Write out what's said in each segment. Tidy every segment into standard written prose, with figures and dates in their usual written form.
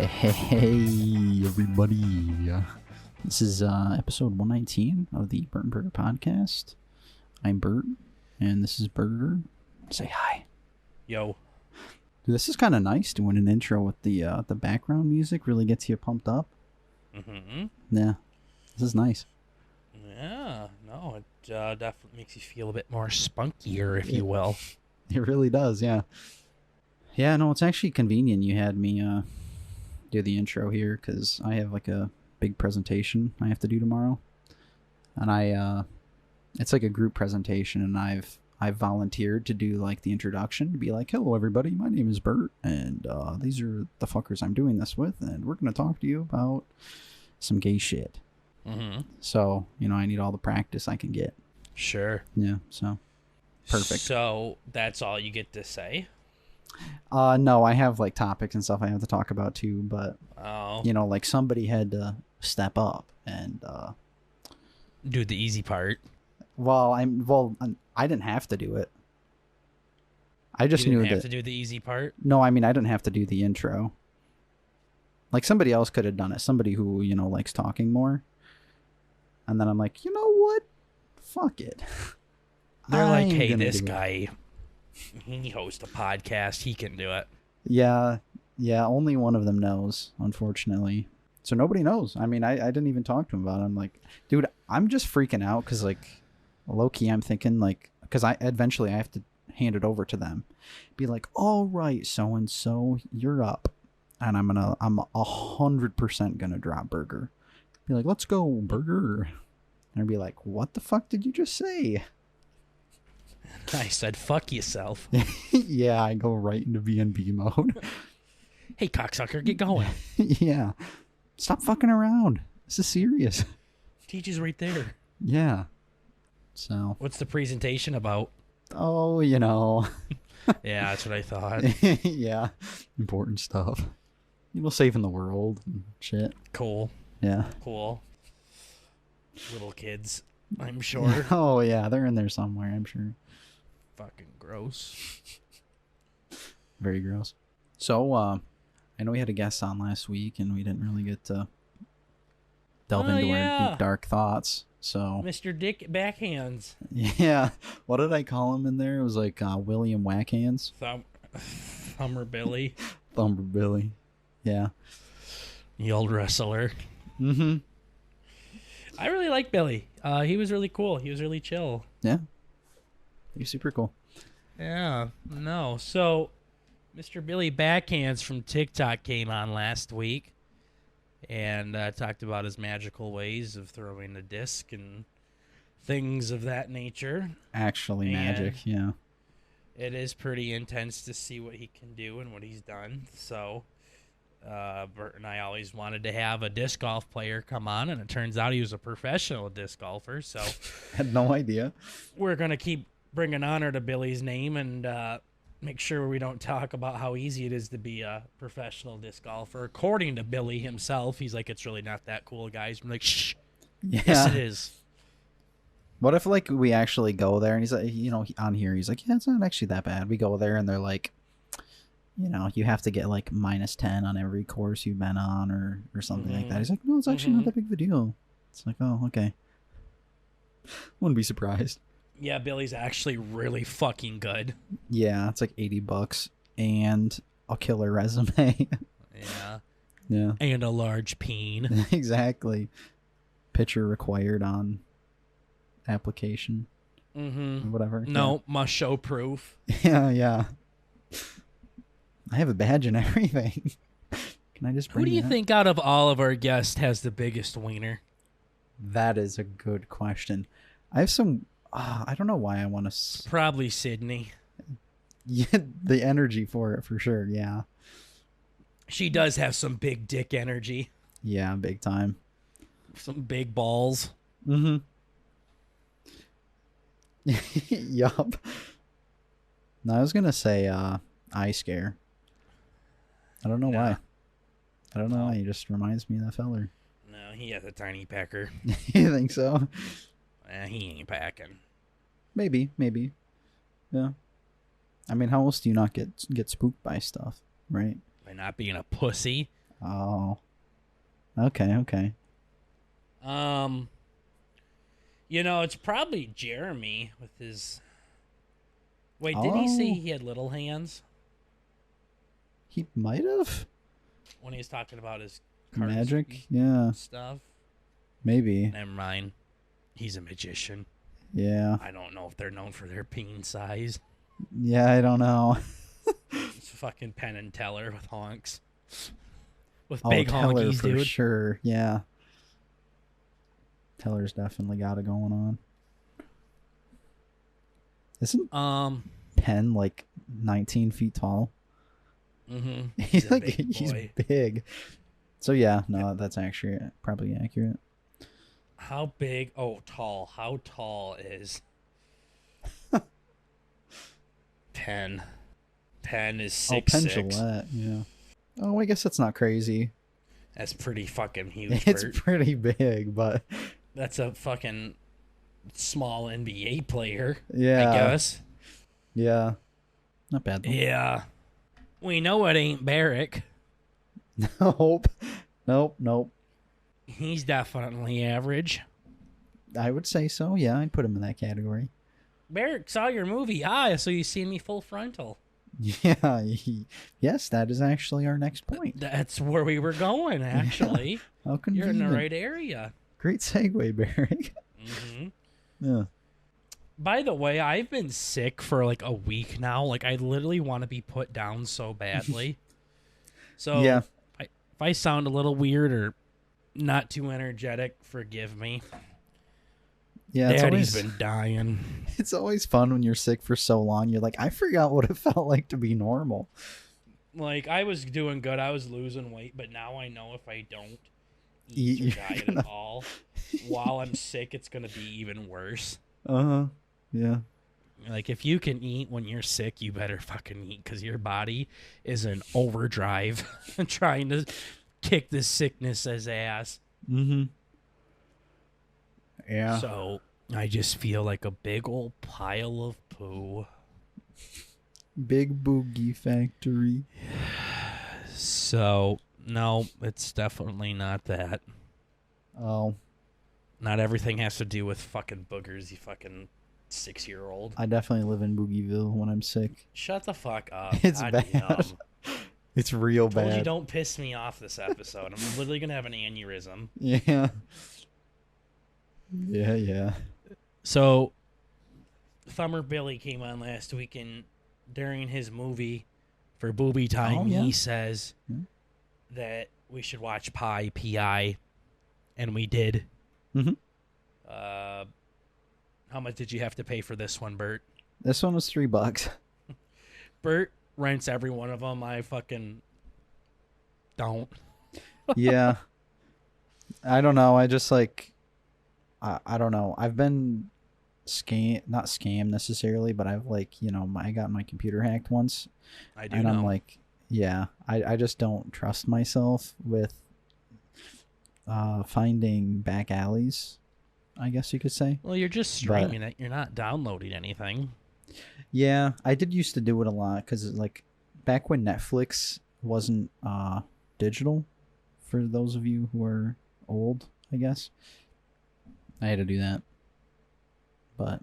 Hey, everybody. This is episode 119 of the Bert and Burger podcast. I'm Bert, and this is Burger. Say hi. Yo. Dude, this is kind of nice doing an intro with the background music. Really gets you pumped up. Mm-hmm. Yeah, this is nice. Yeah, no, it definitely makes you feel a bit more spunkier, if you will. It really does, yeah. Yeah, no, it's actually convenient you had me do the intro here, because I have like a big presentation I have to do tomorrow. And it's like a group presentation, and I've volunteered to do like the introduction, to be like, hello everybody, my name is Bert, and these are the fuckers I'm doing this with, and we're going to talk to you about some gay shit. Mm-hmm. So, I need all the practice I can get. Sure. Yeah, so perfect. So that's all you get to say? No, I have like topics and stuff I have to talk about too, but like somebody had to step up and do the easy part. I didn't have to do it. I just you knew didn't have to do the easy part. No, I mean, I didn't have to do the intro. Like somebody else could have done it. Somebody who likes talking more. And then I'm like, you know what? Fuck it. They're like, hey, this guy, he hosts a podcast. He can do it. Yeah. Only one of them knows, unfortunately. So nobody knows. I mean, I didn't even talk to him about it. I'm like, dude, I'm just freaking out because, like, low-key, I'm thinking, like, because eventually I have to hand it over to them. Be like, all right, so-and-so, you're up. And I'm 100% gonna drop Burger. Be like, let's go, Burger. And I'd be like, what the fuck did you just say? I said, fuck yourself. Yeah, I go right into B&B mode. Hey, cocksucker, get going. Yeah. Stop fucking around. This is serious. Teacher's right there. Yeah. So. What's the presentation about? Oh, Yeah, that's what I thought. Yeah. Important stuff. Saving the world and shit. Cool. Yeah. Cool. Little kids, I'm sure. Oh, yeah. They're in there somewhere, I'm sure. Fucking gross. Very gross. So, I know we had a guest on last week, and we didn't really get to delve into our deep, dark thoughts. So, Mr. Dick Backhands. Yeah. What did I call him in there? It was like William Wackhands. Thumber Billy. Thumber Billy. Yeah. The old wrestler. Mm-hmm. I really like Billy. He was really cool. He was really chill. Yeah. He's super cool. Yeah. No. So, Mr. Billy Backhands from TikTok came on last week and talked about his magical ways of throwing a disc and things of that nature. Actually, magic, yeah. It is pretty intense to see what he can do and what he's done. So, Bert and I always wanted to have a disc golf player come on, and it turns out he was a professional disc golfer. So, had no idea. We're going to keep bringing honor to Billy's name and make sure we don't talk about how easy it is to be a professional disc golfer. According to Billy himself, he's like, it's really not that cool, guys. I'm like, shh. Yeah. Yes, it is. What if, like, we actually go there, and he's like, on here, he's like, yeah, it's not actually that bad. We go there, and they're like, you have to get, like, -10 on every course you've been on or something like that. He's like, no, it's actually not that big of a deal. It's like, oh, okay. Wouldn't be surprised. Yeah, Billy's actually really fucking good. Yeah, it's like $80 and a killer resume. Yeah. Yeah. And a large peen. Exactly. Picture required on application. Mm-hmm. Whatever. No, must show proof. Yeah. I have a badge and everything. Can I just bring Who do you think out of all of our guests has the biggest wiener? That is a good question. I have some... I don't know why I want to... Probably Sydney. Yeah, the energy for it, for sure, yeah. She does have some big dick energy. Yeah, big time. Some big balls. Mm-hmm. Yup. No, I was going to say eye scare. I don't know why. I don't know why. He just reminds me of that feller. No, he has a tiny pecker. You think so? He ain't packing. Maybe. Yeah. I mean, how else do you not get spooked by stuff, right? By not being a pussy. Oh. Okay, okay. It's probably Jeremy with his. Wait, didn't he say Oh, he had little hands he might have. when he was talking about his cards Magic? Yeah, stuff? maybe. Never mind. He's a magician. Yeah. I don't know if they're known for their peen size. Yeah, I don't know. It's fucking Penn and Teller with honks. With Oh, big Teller honkies, for dude. sure. Yeah. Teller's definitely got it going on. Isn't Penn like 19 feet tall? Mm-hmm. He's a like big he's boy. big. So yeah, no, that's actually probably accurate. How big? Oh, tall. How tall is Penn? Penn is 6'6". Penn Jillette, yeah. Oh, I guess that's not crazy. That's pretty fucking huge. It's Bert. pretty big, but That's a fucking small NBA player. yeah, I guess. yeah, not bad. Though. Yeah. We know it ain't Barrick. Nope, nope. He's definitely average. I would say so. Yeah, I'd put him in that category. Barrick saw your movie. So you see me full frontal. Yeah, yes, that is actually our next point. That's where we were going, actually. How You're convenient. in the right area. Great segue, Barry. Mm-hmm. Yeah. By the way, I've been sick for like a week now. Like, I literally want to be put down so badly. So, Yeah. if I sound a little weird or not too energetic, forgive me. Yeah, Daddy's been dying. It's always fun when you're sick for so long. You're like, I forgot what it felt like to be normal. Like, I was doing good. I was losing weight, but now I know if I don't Eat, eat or you're diet gonna- at all, while I'm sick, it's going to be even worse. Uh-huh. Yeah. Like, if you can eat when you're sick, you better fucking eat, because your body is in overdrive trying to kick this sickness's ass. Mm-hmm. Yeah. So, I just feel like a big old pile of poo. Big boogie factory. So, no, it's definitely not that. Oh, Not everything has to do with fucking boogers, you fucking 6-year-old. I definitely live in Boogieville when I'm sick. Shut the fuck up. It's God bad. damn. It's real Told you bad. don't piss me off this episode. I'm literally gonna have an aneurysm. Yeah. Yeah. So, Thumber Billy came on last week, and during his movie for Booby Time, Oh, yeah. he says that we should watch P.I., and we did. Mhm. How much did you have to pay for this one, Bert? This one was $3. Bert rents every one of them. I fucking don't. Yeah. I don't know. I just like, I don't know. I've been not scammed necessarily, but I've like, I got my computer hacked once. I do And know. I'm like, yeah, I just don't trust myself with finding back alleys, I guess you could say. Well, you're just streaming it. You're not downloading anything. Yeah, I did used to do it a lot because like back when Netflix wasn't digital, for those of you who are old, I guess, I had to do that. But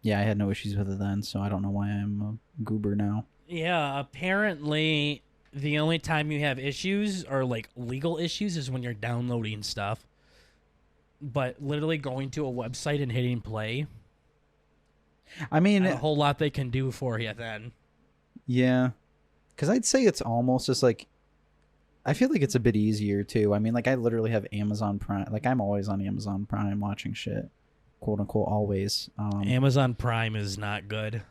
yeah, I had no issues with it then, so I don't know why I'm a goober now. Yeah, apparently the only time you have issues or like legal issues is when you're downloading stuff. But literally going to a website and hitting play, I mean, not a whole lot they can do for you then. yeah, because I'd say it's almost just like, I feel like it's a bit easier too. I mean, like I literally have Amazon Prime. Like I'm always on Amazon Prime watching shit, quote unquote, always. Amazon Prime is not good.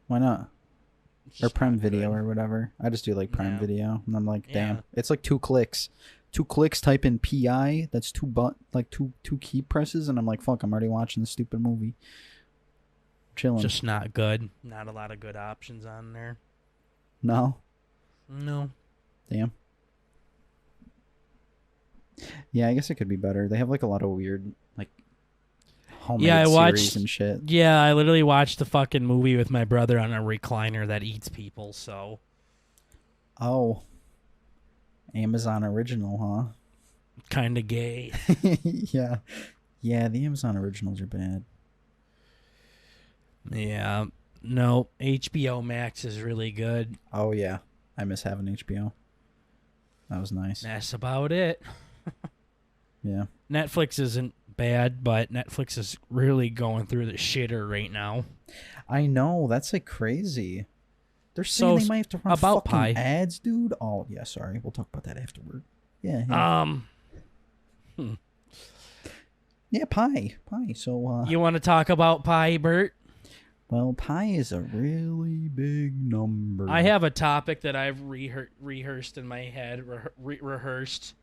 Why not? It's Or just Prime not Video good. or whatever. I just do like Prime Yeah. Video, and I'm like, damn, Yeah. it's like 2 clicks. 2 clicks, type in PI. That's two key presses, and I'm like, fuck, I'm already watching the stupid movie. Chilling. Just not good. Not a lot of good options on there. No. No. Damn. Yeah, I guess it could be better. They have like a lot of weird like homemade Yeah, I series watched- and shit. Yeah, I literally watched the fucking movie with my brother on a recliner that eats people, so Oh, Amazon original, huh? Kind of gay. Yeah. Yeah, the Amazon originals are bad. Yeah. No, HBO Max is really good. Oh, yeah. I miss having HBO. That was nice. That's about it. Yeah. Netflix isn't bad, but Netflix is really going through the shitter right now. I know. That's like crazy. They're saying they might have to run about fucking Pi. ads, dude. Oh, yeah, sorry. We'll talk about that afterward. Yeah. Yeah, Pi. So, you want to talk about Pi, Bert? well, Pi is a really big number. I have a topic that I've rehearsed in my head. Rehearsed.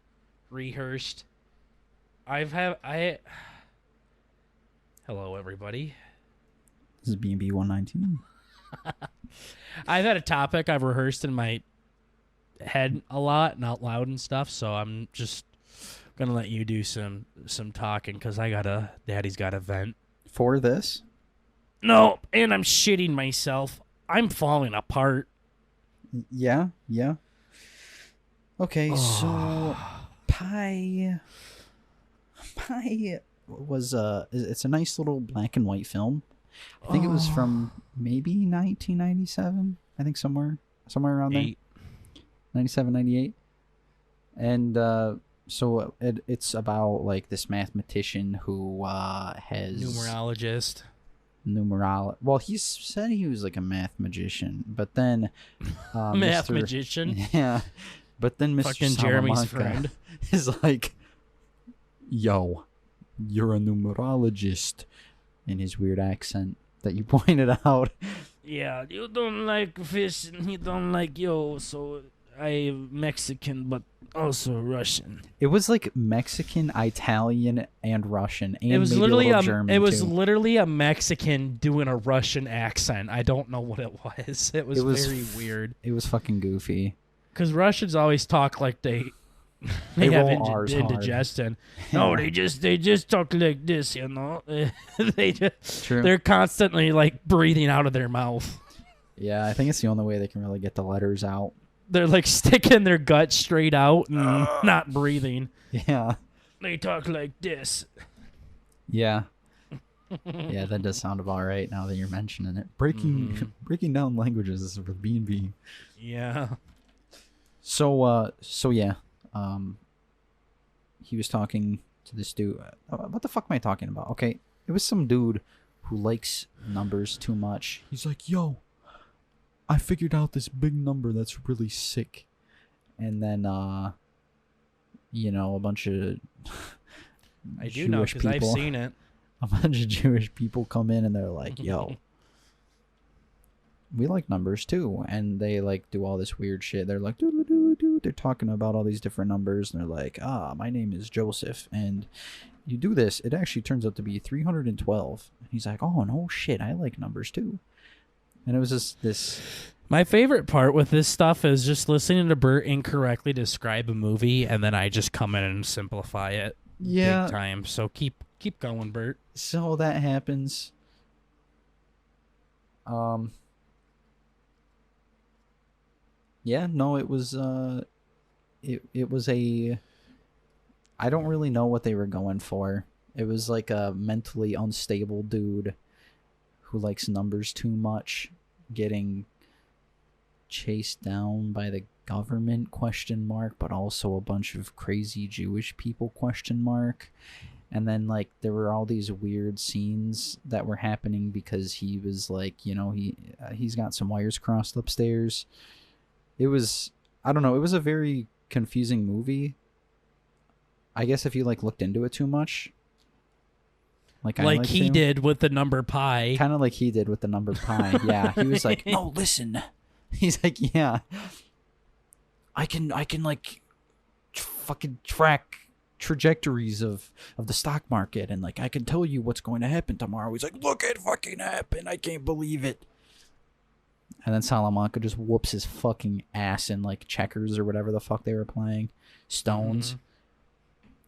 Hello, everybody. This is B&B 119. I've had a topic I've rehearsed in my head a lot and out loud and stuff, so I'm just gonna let you do some talking because Daddy's got a vent. For this? No, and I'm shitting myself. I'm falling apart. Yeah. Okay, so Pi was it's a nice little black and white film. I think it was from maybe 1997. I think somewhere around there. 97, 98. And so it's about like this mathematician who has numerologist. Well, he said he was like a math magician, but then math magician. Yeah, but then Mr. Fucking Jeremy's Salamanca friend is like, "Yo, you're a numerologist," in his weird accent that you pointed out. Yeah, you don't like fish and he don't like yo, so I'm Mexican but also Russian. It was like Mexican, Italian, and Russian, and it was maybe literally a little German. It was too. literally a Mexican doing a Russian accent. I don't know what it was. It was very weird. It was fucking goofy. Because Russians always talk like they have indigestion. No, they just talk like this, you know. They're constantly like breathing out of their mouth. Yeah, I think it's the only way they can really get the letters out. They're like sticking their gut straight out and not breathing. Yeah. They talk like this. Yeah. Yeah, that does sound about right now that you're mentioning it. Breaking down languages for B&B. Yeah. So yeah. He was talking to this dude. What the fuck am I talking about? Okay, it was some dude who likes numbers too much. He's like, "Yo, I figured out this big number that's really sick." And then, a bunch of I do know because I've seen it. A bunch of Jewish people come in and they're like, "Yo, we like numbers too," and they like do all this weird shit. They're like, "Doo doo doo." They're talking about all these different numbers, and they're like, my name is Joseph, and you do this, it actually turns out to be 312. And he's like, "Oh no shit, I like numbers too." And it was just this. My favorite part with this stuff is just listening to Bert incorrectly describe a movie, and then I just come in and simplify it. Yeah. Big time. So keep going, Bert. So that happens. Yeah, no, it was it was a, I don't really know what they were going for. It was like a mentally unstable dude who likes numbers too much getting chased down by the government ? But also a bunch of crazy Jewish people ? And then like there were all these weird scenes that were happening because he was like, he's got some wires crossed upstairs. It was, I don't know, it was a very confusing movie. I guess if you like looked into it too much. Like he did with the number pi. Kind of like he did with the number pi. Yeah, he was like, "No, listen." He's like, "Yeah, I can like fucking track trajectories of the stock market, and like I can tell you what's going to happen tomorrow." He's like, "Look, it fucking happened. I can't believe it." And then Salamanca just whoops his fucking ass in like checkers or whatever the fuck they were playing. Stones. Mm-hmm.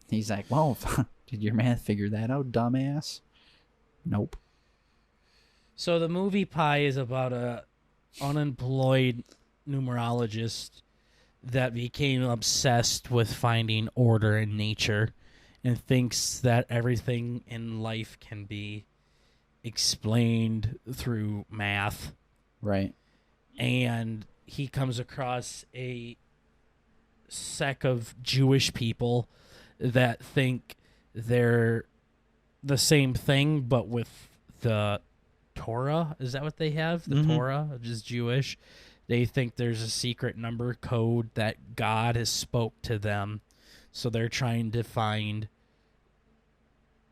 He's like, "Well, did your man figure that out, dumbass?" Nope. So the movie Pi is about a unemployed numerologist that became obsessed with finding order in nature and thinks that everything in life can be explained through math. Right. And he comes across a sect of Jewish people that think they're the same thing, but with the Torah. Is that what they have? The Torah, which is Jewish. They think there's a secret number code that God has spoke to them. So they're trying to find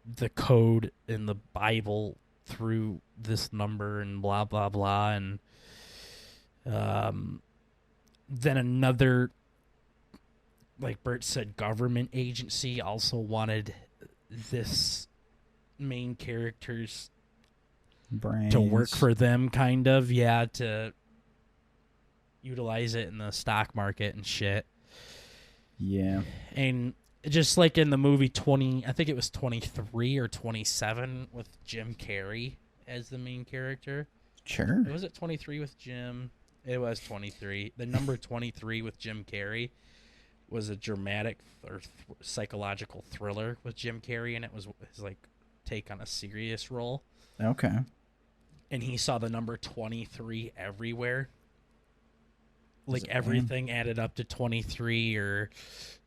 the code in the Bible through this number and blah, blah, blah. And then another, like Bert said, government agency also wanted this main character's Brains. to work for them, kind of, to utilize it in the stock market and shit. Yeah. And just like in the movie I think it was 23 or 27 with Jim Carrey as the main character. Sure. Was it 23 with Jim? It was 23. The number 23 with Jim Carrey was a dramatic or psychological thriller with Jim Carrey, and it was his like take on a serious role. Okay. And he saw the number 23 everywhere. Like everything added up to 23, or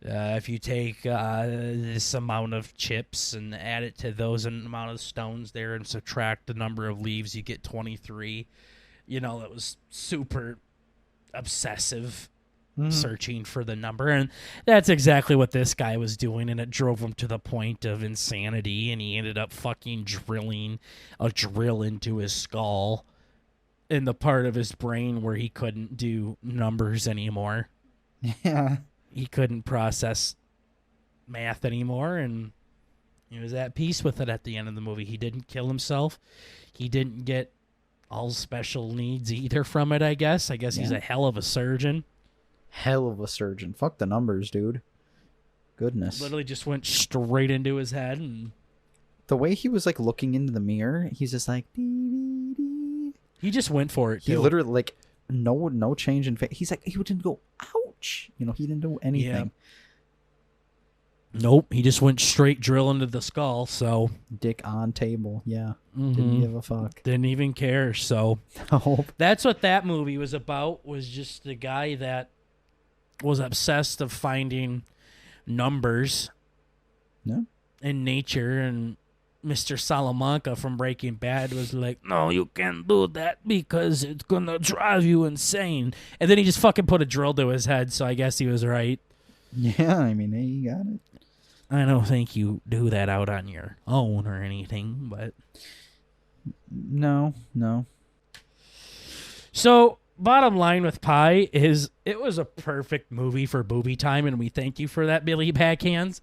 if you take this amount of chips and add it to those amount of stones there and subtract the number of leaves, you get 23. You know, it was super obsessive searching for the number. And that's exactly what this guy was doing, and it drove him to the point of insanity, and he ended up fucking drilling a drill into his skull in the part of his brain where he couldn't do numbers anymore. Yeah. He couldn't process math anymore, and he was at peace with it at the end of the movie. He didn't kill himself. He didn't get all special needs either from it, I guess. He's a hell of a surgeon. Hell of a surgeon. Fuck the numbers, dude. Goodness. Literally just went straight into his head. And the way he was like looking into the mirror, he's just like, dee, dee, dee. He just went for it, too. He literally, like, no change in face. He's like, he didn't go, ouch. You know, he didn't do anything. Yeah. Nope, he just went straight drill into the skull, so. Dick on table, yeah. Didn't give a fuck. Didn't even care, so. Nope. That's what that movie was about, was just the guy that was obsessed of finding numbers in nature, and Mr. Salamanca from Breaking Bad was like, no, you can't do that because it's gonna drive you insane. And then he just fucking put a drill to his head, so I guess he was right. Yeah, I mean, hey, you got it. I don't think you do that out on your own or anything, but... No. So, bottom line with Pie is it was a perfect movie for booby time, and we thank you for that, Billy Backhands.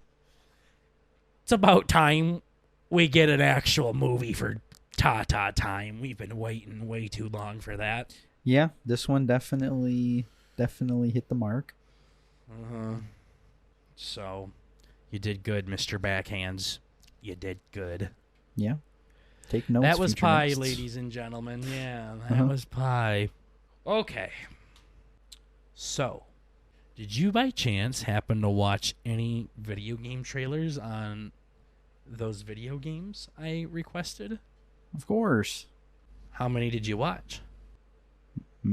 It's about time we get an actual movie for Ta-Ta time. We've been waiting way too long for that. Yeah, this one definitely hit the mark. So, you did good, Mr. Backhands. You did good. Yeah. Take notes. That was Pie, nests. ladies and gentlemen. Yeah, that was Pie. Okay. So, did you by chance happen to watch any video game trailers on those video games I requested? Of course. How many did you watch? Not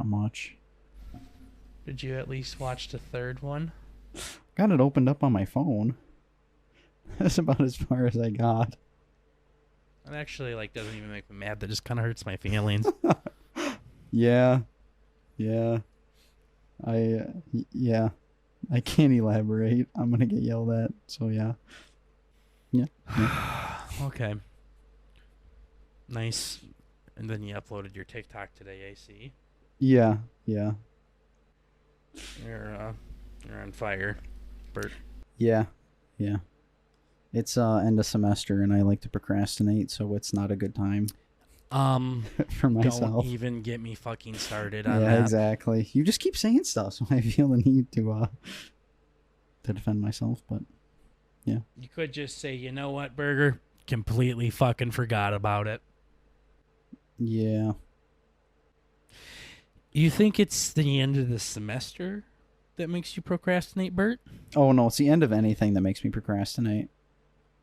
much. Did you at least watch the third one? Got it opened up on my phone. That's about as far as I got. That actually doesn't even make me mad. That just kind of hurts my feelings. Yeah. I can't elaborate. I'm gonna get yelled at. So yeah. Okay. Nice. And then you uploaded your TikTok today, AC. Yeah. You're on fire, Bert. Yeah. It's end of semester, and I like to procrastinate, so it's not a good time. For myself. Don't even get me fucking started on that. Yeah, exactly. You just keep saying stuff, so I feel the need to defend myself, but yeah. You could just say, you know what, Burger? Completely fucking forgot about it. Yeah. You think it's the end of the semester that makes you procrastinate, Bert? Oh, no, it's the end of anything that makes me procrastinate.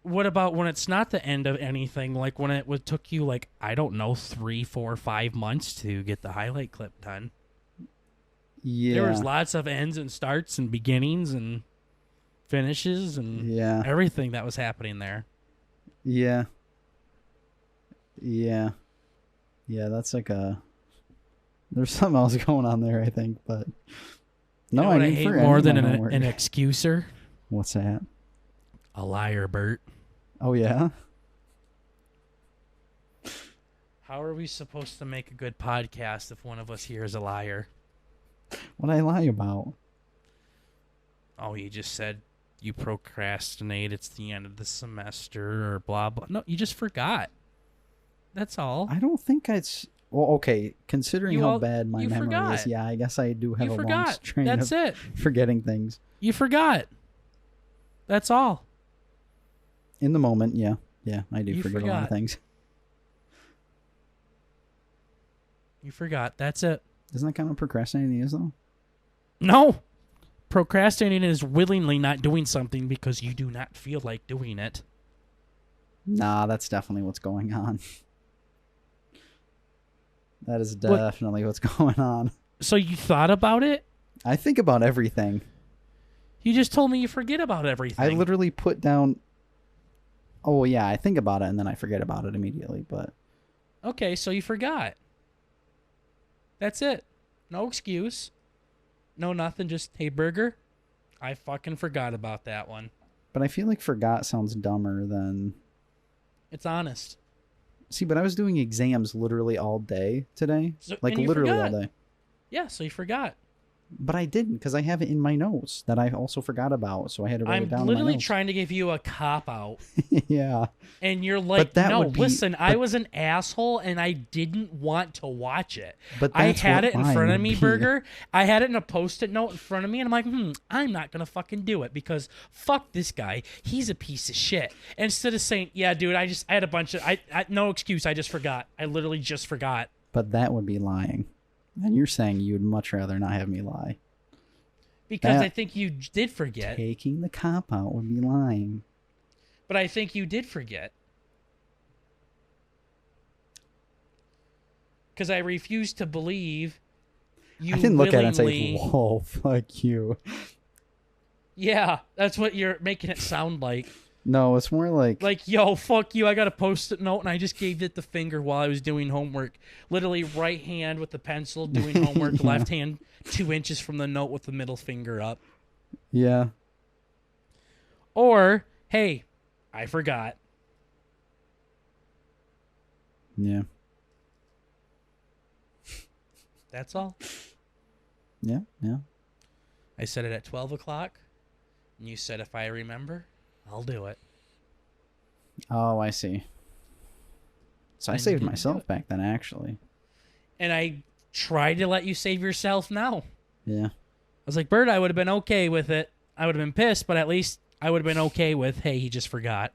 What about when it's not the end of anything? Like when took you, like, I don't know, 3, 4, 5 months to get the highlight clip done. Yeah. There was lots of ends and starts and beginnings and finishes and everything that was happening there. Yeah. Yeah. Yeah, that's like there's something else going on there, I think, but no, you know what I hate more than an excuser? What's that? A liar, Bert. Oh, yeah? How are we supposed to make a good podcast if one of us here is a liar? What'd I lie about? Oh, you just said you procrastinate. It's the end of the semester or blah, blah. No, you just forgot. That's all. I don't think well, okay, considering how bad my memory is, yeah, I guess I do have a long strain That's of it. forgetting things. You forgot. That's all. In the moment, yeah. Yeah, I do forget a lot of things. You forgot. That's it. Isn't that kind of procrastinating is, though? No. Procrastinating is willingly not doing something because you do not feel like doing it. Nah, that's definitely what's going on. That is definitely what's going on. So you thought about it? I think about everything. You just told me you forget about everything. I literally put down... Oh, yeah, I think about it and then I forget about it immediately, but... Okay, so you forgot. That's it. No excuse. No nothing, just, hey, Burger, I fucking forgot about that one. But I feel like forgot sounds dumber than... It's honest. See, but I was doing exams literally all day today. So, like, literally all day. Yeah, so you forgot. But I didn't, because I have it in my notes that I also forgot about, so I had to write it down in my notes. I'm literally trying to give you a cop-out. Yeah. And you're like, no, listen, I was an asshole, and I didn't want to watch it. But I had it in front of me, Burger. I had it in a Post-it note in front of me, and I'm like, I'm not going to fucking do it, because fuck this guy. He's a piece of shit. And instead of saying, yeah, dude, I had a bunch of... no excuse, I just forgot. I literally just forgot. But that would be lying. And you're saying you'd much rather not have me lie. Because I think you did forget. Taking the cop-out would be lying. But I think you did forget. Because I refuse to believe you I didn't look at it and willingly... say, whoa, fuck you. Yeah, that's what you're making it sound like. No, it's more like... Like, yo, fuck you, I got a Post-it note, and I just gave it the finger while I was doing homework. Literally right hand with the pencil doing homework, Yeah. left hand 2 inches from the note with the middle finger up. Yeah. Or, hey, I forgot. Yeah. That's all. Yeah, yeah. I said it at 12 o'clock, and you said if I remember, I'll do it. Oh, I see. So I And you saved didn't myself do it. back then, actually. And I tried to let you save yourself now. Yeah. I was like, Bert, I would have been okay with it. I would have been pissed, but at least I would have been okay with, hey, he just forgot.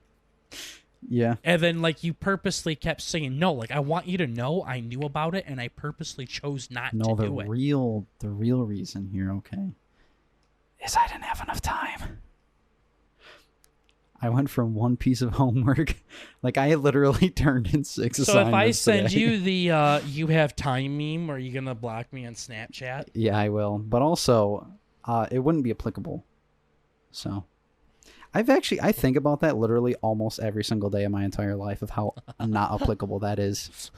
Yeah. And then, like, you purposely kept saying, no, like, I want you to know I knew about it, and I purposely chose not to do it. The real reason here, okay, is I didn't have enough time. I went from one piece of homework, like I literally turned in 6 assignments. So if I send today. you the you have time meme, are you going to block me on Snapchat? Yeah, I will. But also, it wouldn't be applicable. So, I think about that literally almost every single day of my entire life of how not applicable that is.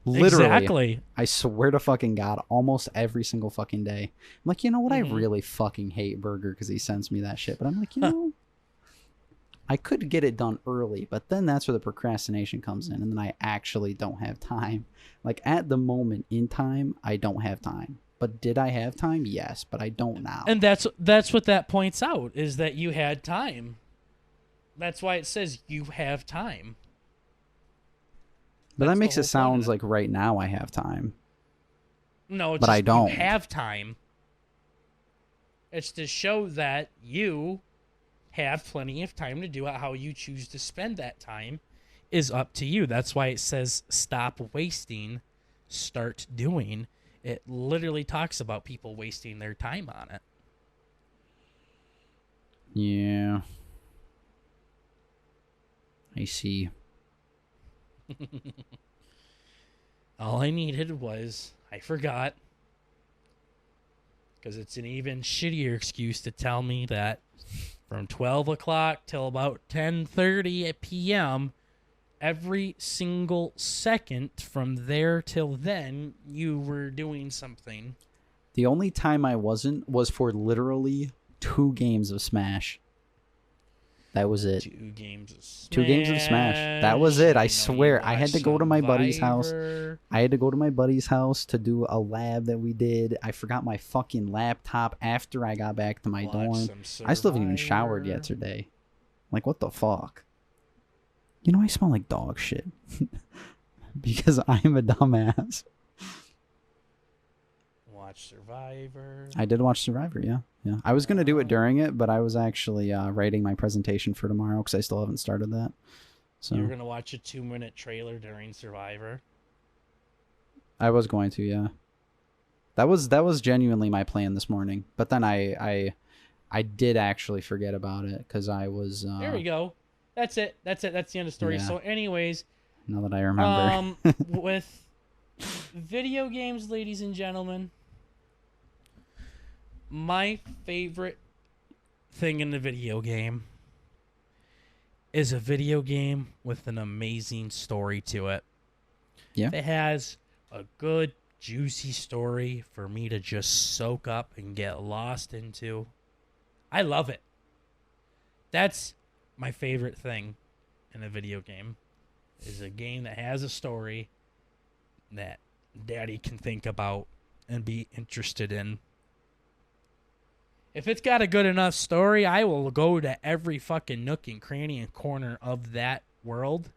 Literally. Exactly. I swear to fucking God, almost every single fucking day. I'm like, you know what? I really fucking hate Burger because he sends me that shit. But I'm like, you know, I could get it done early, but then that's where the procrastination comes in, and then I actually don't have time. Like, at the moment in time, I don't have time. But did I have time? Yes, but I don't now. And that's what that points out, is that you had time. That's why it says you have time. But That's that makes the it whole point sound of like right now I have time. No, it's But just I don't. You have time. It's to show that you have plenty of time to do it. How you choose to spend that time is up to you. That's why it says stop wasting start doing, it literally talks about people wasting their time on it. Yeah. I see. All I needed was, I forgot, because it's an even shittier excuse to tell me that from 12 o'clock till about 10:30 p.m., every single second from there till then, you were doing something. The only time I wasn't was for literally 2 games of Smash. That was it. 2 games of Smash. 2 games of Smash. That was it. I swear. I had to go to my buddy's house. I had to go to my buddy's house to do a lab that we did. I forgot my fucking laptop after I got back to my dorm. I still haven't even showered yet today. Like, what the fuck? You know, I smell like dog shit. Because I'm a dumbass. Watch Survivor. I did watch Survivor, yeah. I was going to do it during it, but I was actually writing my presentation for tomorrow because I still haven't started that. So you were going to watch a 2-minute trailer during Survivor? I was going to, yeah. That was genuinely my plan this morning. But then I did actually forget about it because I was... there we go. That's it. That's the end of the story. Yeah. So anyways... Now that I remember. With video games, ladies and gentlemen, my favorite thing in the video game is a video game with an amazing story to it. Yeah. If it has a good, juicy story for me to just soak up and get lost into, I love it. That's my favorite thing in a video game, is a game that has a story that daddy can think about and be interested in. If it's got a good enough story, I will go to every fucking nook and cranny and corner of that world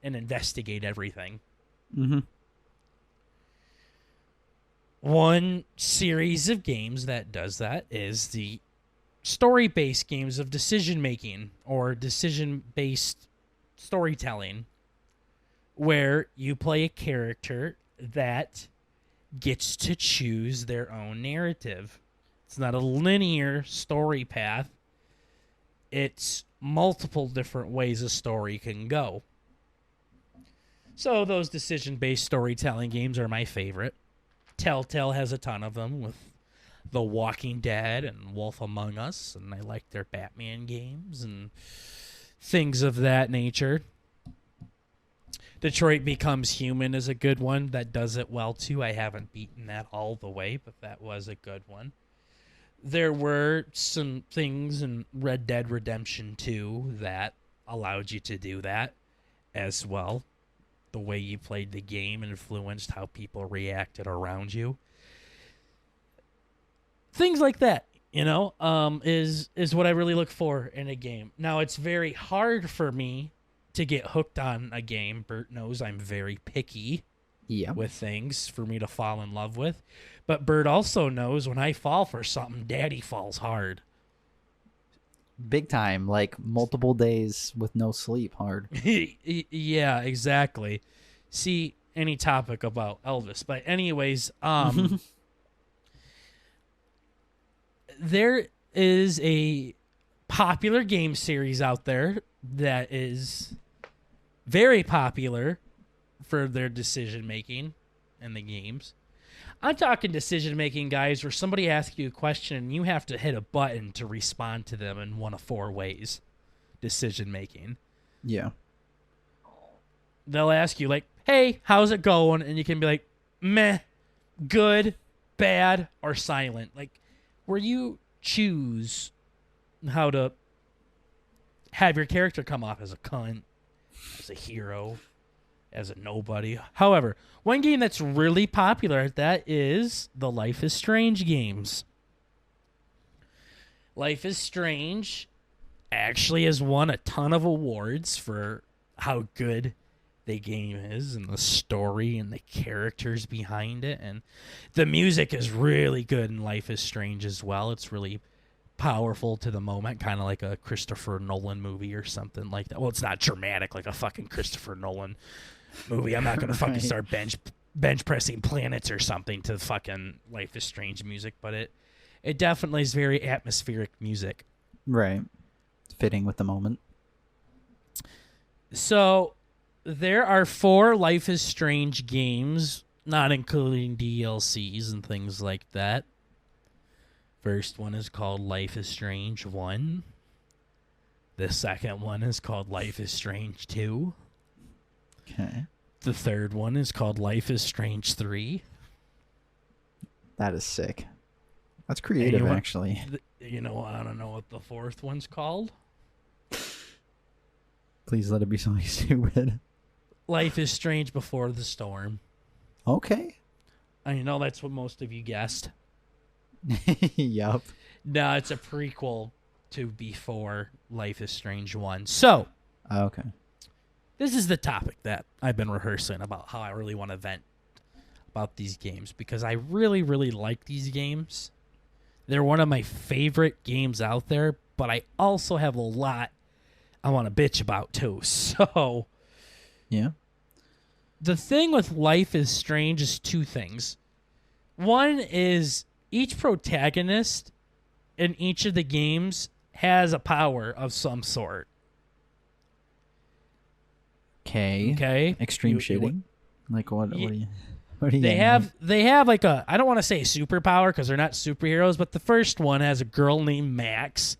and investigate everything. Mm-hmm. One series of games that does that is the story-based games of decision-making or decision-based storytelling, where you play a character that gets to choose their own narrative. It's not a linear story path. It's multiple different ways a story can go. So those decision-based storytelling games are my favorite. Telltale has a ton of them with The Walking Dead and Wolf Among Us, and I like their Batman games and things of that nature. Detroit Becomes Human is a good one that does it well too. I haven't beaten that all the way, but that was a good one. There were some things in Red Dead Redemption 2 that allowed you to do that as well. The way you played the game influenced how people reacted around you. Things like that, you know, is what I really look for in a game. Now, it's very hard for me to get hooked on a game. Bert knows I'm very picky with things for me to fall in love with. But Bert also knows when I fall for something, daddy falls hard. Big time, like multiple days with no sleep hard. Yeah, exactly. See any topic about Elvis. But anyways, there is a popular game series out there that is very popular for their decision making in the games. I'm talking decision making, guys, where somebody asks you a question and you have to hit a button to respond to them in one of 4 ways. Decision making. Yeah. They'll ask you, like, hey, how's it going? And you can be like, meh, good, bad, or silent. Like, where you choose how to have your character come off as a cunt, as a hero, as a nobody. However, one game that's really popular at that is the Life is Strange games. Life is Strange actually has won a ton of awards for how good the game is and the story and the characters behind it. And the music is really good in Life is Strange as well. It's really powerful to the moment, kind of like a Christopher Nolan movie or something like that. Well, it's not dramatic like a fucking Christopher Nolan movie. I'm not going to fucking start bench pressing planets or something to fucking Life is Strange music, but it definitely is very atmospheric music. Right. Fitting with the moment. So there are 4 Life is Strange games, not including DLCs and things like that. First one is called Life is Strange 1. The second one is called Life is Strange 2. Okay. The third one is called Life is Strange 3. That is sick. That's creative, actually. You know, I don't know what the fourth one's called. Please let it be something stupid. Life is Strange Before the Storm. Okay. I know that's what most of you guessed. Yup. No, it's a prequel to Before Life is Strange 1. So, okay. This is the topic that I've been rehearsing about how I really want to vent about these games because I really, really like these games. They're one of my favorite games out there, but I also have a lot I want to bitch about too. So, yeah. The thing with Life is Strange is 2 things. One is each protagonist in each of the games has a power of some sort. Okay. Extreme shitting. Like what? What are you? They have like a, I don't want to say superpower because they're not superheroes, but the first one has a girl named Max,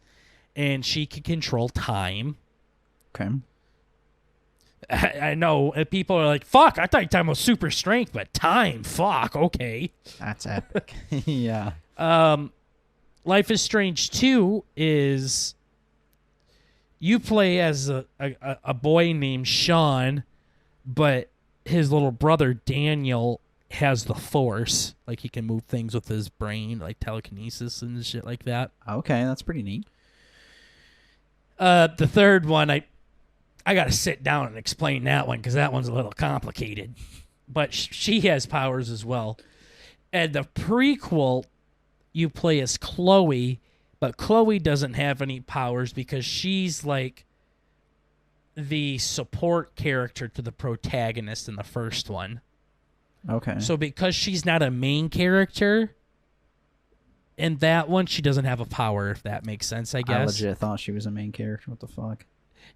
and she can control time. Okay. I know people are like, "Fuck!" I thought you were talking about super strength, but time. Fuck. Okay. That's epic. Yeah. Life is Strange 2 is you play as a boy named Sean, but his little brother Daniel has the Force. Like, he can move things with his brain, like telekinesis and shit like that. Okay, that's pretty neat. The third one, I got to sit down and explain that one because that one's a little complicated. But she has powers as well. And the prequel, you play as Chloe, but Chloe doesn't have any powers because she's like the support character to the protagonist in the first one. Okay. So because she's not a main character in that one, she doesn't have a power, if that makes sense, I guess. I legit thought she was a main character. What the fuck?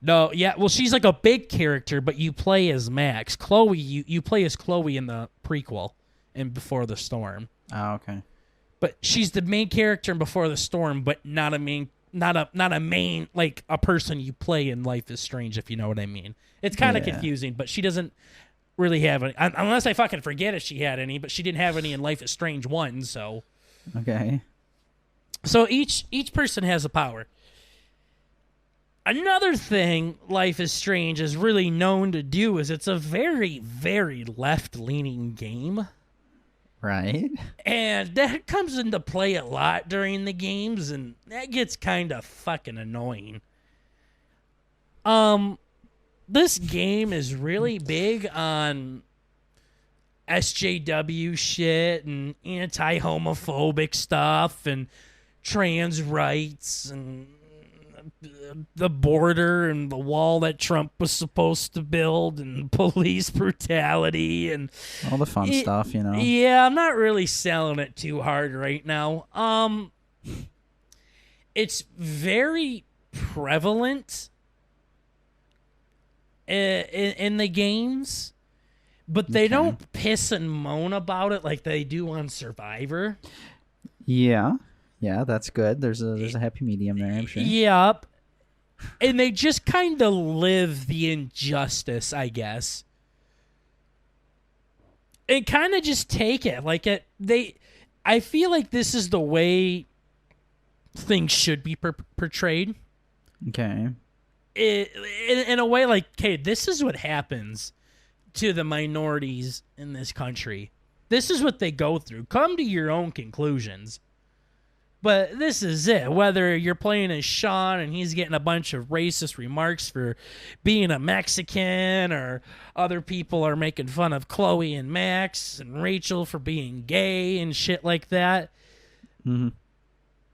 No, yeah, well, she's like a big character, but you play as Max. Chloe, you play as Chloe in the prequel in Before the Storm. Oh, okay. But she's the main character in Before the Storm, but not a main, like a person you play in Life is Strange, if you know what I mean. It's kind of confusing, but she doesn't really have any, unless I fucking forget if she had any, but she didn't have any in Life is Strange 1, so. Okay. So each person has a power. Another thing Life is Strange is really known to do is it's a very, very left-leaning game. Right. And that comes into play a lot during the games, and that gets kind of fucking annoying. This game is really big on SJW shit and anti-homophobic stuff and trans rights and the border and the wall that Trump was supposed to build and police brutality and all the fun stuff, you know. Yeah, I'm not really selling it too hard right now. It's very prevalent in the games, but they don't piss and moan about it like they do on Survivor. Yeah. Yeah, that's good. There's a happy medium there, I'm sure. Yep. And they just kind of live the injustice, I guess. And kind of just take it. Like I feel like this is the way things should be portrayed. Okay. In a way like, okay, this is what happens to the minorities in this country. This is what they go through. Come to your own conclusions. But this is it. Whether you're playing as Sean and he's getting a bunch of racist remarks for being a Mexican, or other people are making fun of Chloe and Max and Rachel for being gay and shit like that. Mm-hmm.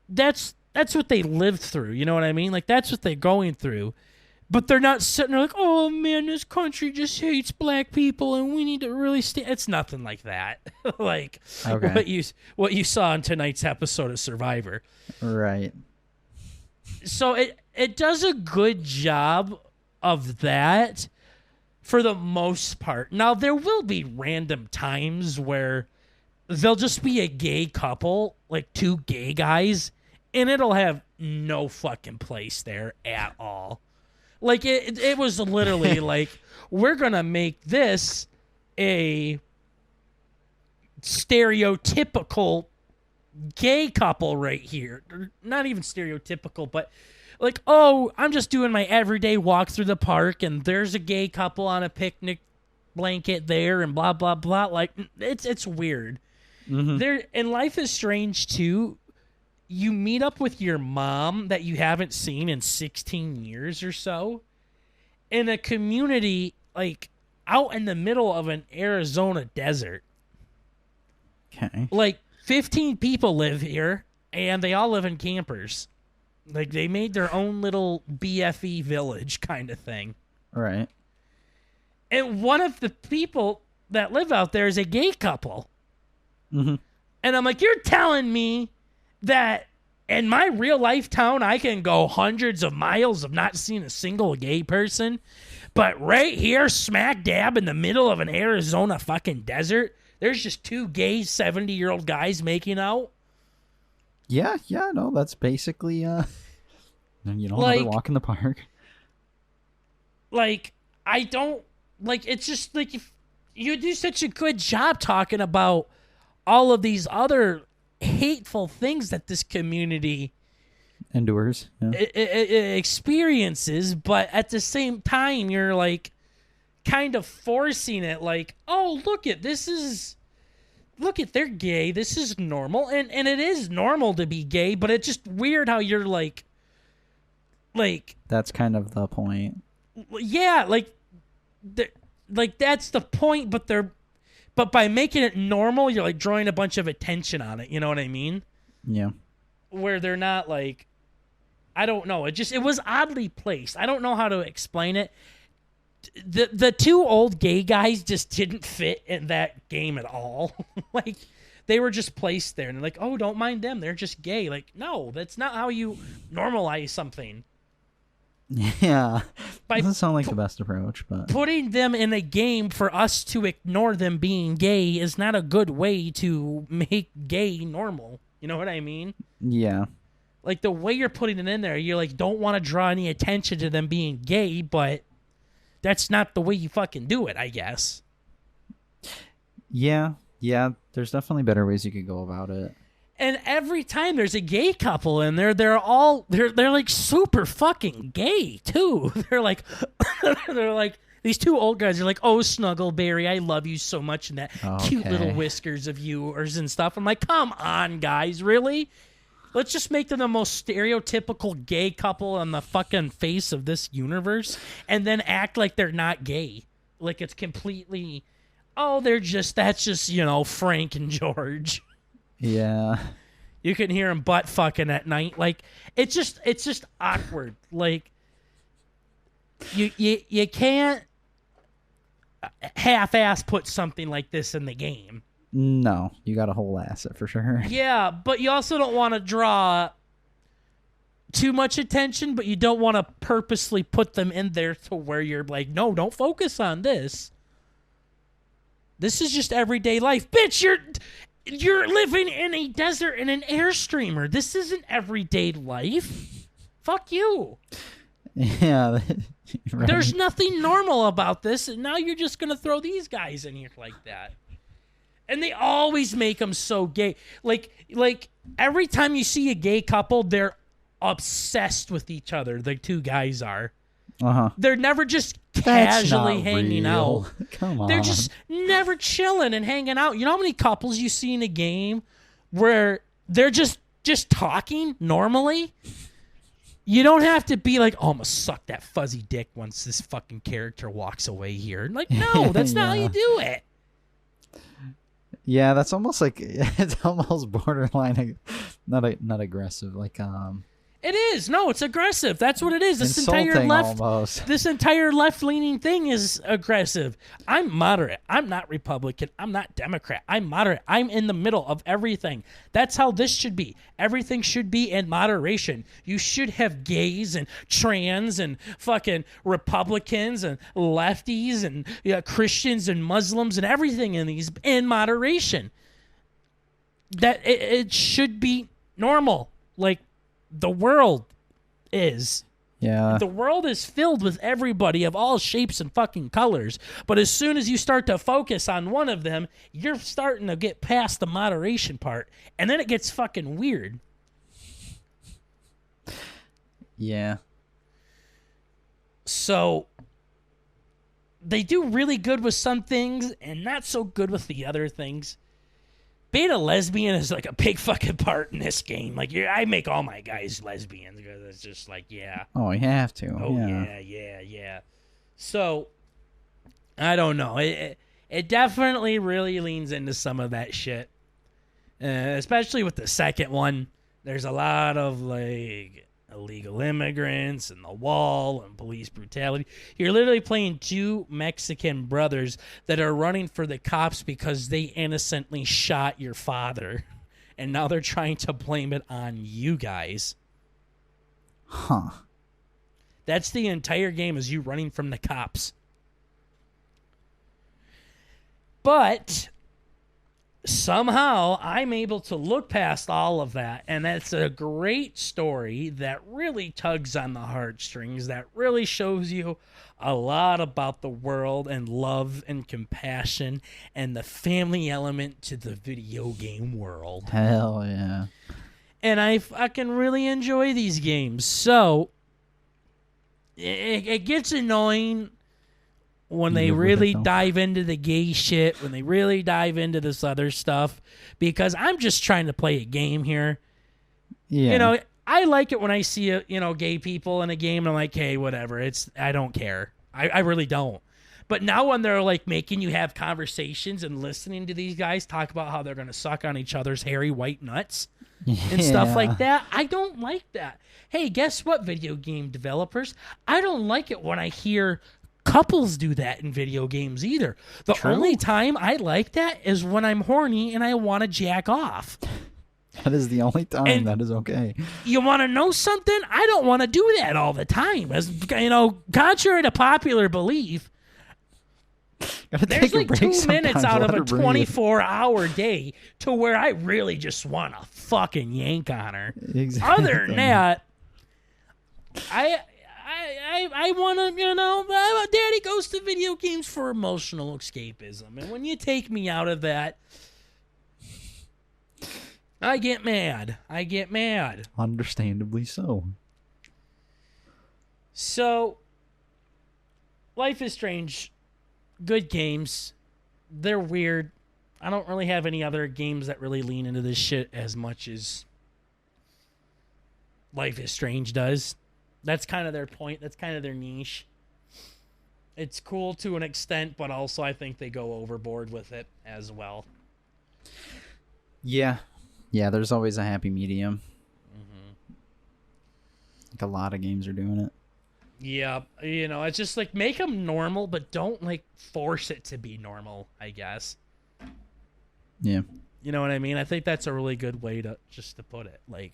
That's what they lived through. You know what I mean? Like, that's what they're going through. But they're not sitting there like, oh man, this country just hates black people and we need to really stay. It's nothing like that. Like what you saw in tonight's episode of Survivor. Right. So it does a good job of that for the most part. Now, there will be random times where there'll just be a gay couple, like two gay guys, and it'll have no fucking place there at all. Like, it was literally like, we're going to make this a stereotypical gay couple right here. Not even stereotypical, but like, oh, I'm just doing my everyday walk through the park, and there's a gay couple on a picnic blanket there, and blah, blah, blah. Like, it's weird. Mm-hmm. And Life is Strange, too. You meet up with your mom that you haven't seen in 16 years or so in a community, like, out in the middle of an Arizona desert. Okay. Like, 15 people live here, and they all live in campers. Like, they made their own little BFE village kind of thing. Right. And one of the people that live out there is a gay couple. Mm-hmm. And I'm like, you're telling me that in my real life town, I can go hundreds of miles of not seeing a single gay person, but right here, smack dab in the middle of an Arizona fucking desert, there's just two gay 70-year-old guys making out? Yeah, no, that's basically, like, another walk in the park. Like, I don't, like, it's just, like, if you do such a good job talking about all of these other hateful things that this community endures, experiences, but at the same time, you're, like, kind of forcing it, like, oh, look, they're gay, this is normal, and it is normal to be gay, but it's just weird how you're, like, that's kind of the point. Yeah, like that's the point, but by making it normal, you're, like, drawing a bunch of attention on it, you know what I mean? Yeah. Where they're not, like, I don't know, it was oddly placed. I don't know how to explain it. The two old gay guys just didn't fit in that game at all. Like, they were just placed there, and they're like, oh, don't mind them, they're just gay. Like, no, that's not how you normalize something. Yeah, doesn't sound like the best approach, but putting them in a game for us to ignore them being gay is not a good way to make gay normal. You know what I mean? Yeah. Like, the way you're putting it in there, you're like, don't want to draw any attention to them being gay, but that's not the way you fucking do it, I guess. Yeah, there's definitely better ways you could go about it. And every time there's a gay couple in there, they're like super fucking gay too. They're like these two old guys are like, oh, SnuggleBerry, I love you so much, and that cute little whiskers of yours and stuff. I'm like, come on, guys, really? Let's just make them the most stereotypical gay couple on the fucking face of this universe, and then act like they're not gay. Like, it's completely, that's just, Frank and George. Yeah. You can hear him butt fucking at night. Like, it's just awkward. Like, you can't half-ass put something like this in the game. No, you got a whole ass it for sure. Yeah, but you also don't want to draw too much attention, but you don't want to purposely put them in there to where you're like, no, don't focus on this. This is just everyday life. Bitch, you're living in a desert in an Airstreamer. This isn't everyday life. Fuck you. Yeah. Right. There's nothing normal about this, and now you're just going to throw these guys in here like that. And they always make them so gay. Like every time you see a gay couple, they're obsessed with each other. The two guys are. Uh-huh. They're never just casually hanging out. Come on. They're just never chilling and hanging out. You know how many couples you see in a game where they're just talking normally? You don't have to be like, oh, I'm going to suck that fuzzy dick once this fucking character walks away here. Like, no, that's not how you do it. Yeah, that's almost like, it's almost borderline, not aggressive. Like, It is. No, it's aggressive. That's what it is. This Insulting almost. This entire left-leaning thing is aggressive. I'm moderate. I'm not Republican. I'm not Democrat. I'm moderate. I'm in the middle of everything. That's how this should be. Everything should be in moderation. You should have gays and trans and fucking Republicans and lefties and Christians and Muslims and everything in these in moderation. That it should be normal. Like the world is. Yeah. The world is filled with everybody of all shapes and fucking colors. But as soon as you start to focus on one of them, you're starting to get past the moderation part. And then it gets fucking weird. Yeah. So they do really good with some things and not so good with the other things. Being a lesbian is like a big fucking part in this game. Like, I make all my guys lesbians because it's just like, yeah. Oh, you have to. Oh, yeah. So, I don't know. It definitely really leans into some of that shit. Especially with the second one. There's a lot of, like, illegal immigrants and the wall and police brutality. You're literally playing two Mexican brothers that are running for the cops because they innocently shot your father. And now they're trying to blame it on you guys. Huh. That's the entire game, is you running from the cops. But somehow I'm able to look past all of that, and that's a great story that really tugs on the heartstrings, that really shows you a lot about the world and love and compassion and the family element to the video game world. Hell yeah. And I fucking really enjoy these games. So it gets annoying when they really dive into the gay shit, when they really dive into this other stuff, because I'm just trying to play a game here. Yeah. You know, I like it when I see, gay people in a game, and I'm like, hey, whatever. I don't care. I really don't. But now when they're, like, making you have conversations and listening to these guys talk about how they're going to suck on each other's hairy white nuts and stuff like that, I don't like that. Hey, guess what, video game developers? I don't like it when I hear couples do that in video games either. The only time I like that is when I'm horny and I want to jack off. That is the only time that is okay. You want to know something? I don't want to do that all the time. As contrary to popular belief, there's like 2 minutes out of a 24-hour day to where I really just want to fucking yank on her. Exactly. Other than that, I want to, Daddy goes to video games for emotional escapism. And when you take me out of that, I get mad. Understandably so. So, Life is Strange, good games. They're weird. I don't really have any other games that really lean into this shit as much as Life is Strange does. That's kind of their point. That's kind of their niche. It's cool to an extent, but also I think they go overboard with it as well. Yeah. Yeah, there's always a happy medium. Mm-hmm. Like a lot of games are doing it. Yeah, it's just like make them normal, but don't like force it to be normal, I guess. Yeah. You know what I mean? I think that's a really good way to put it. Like,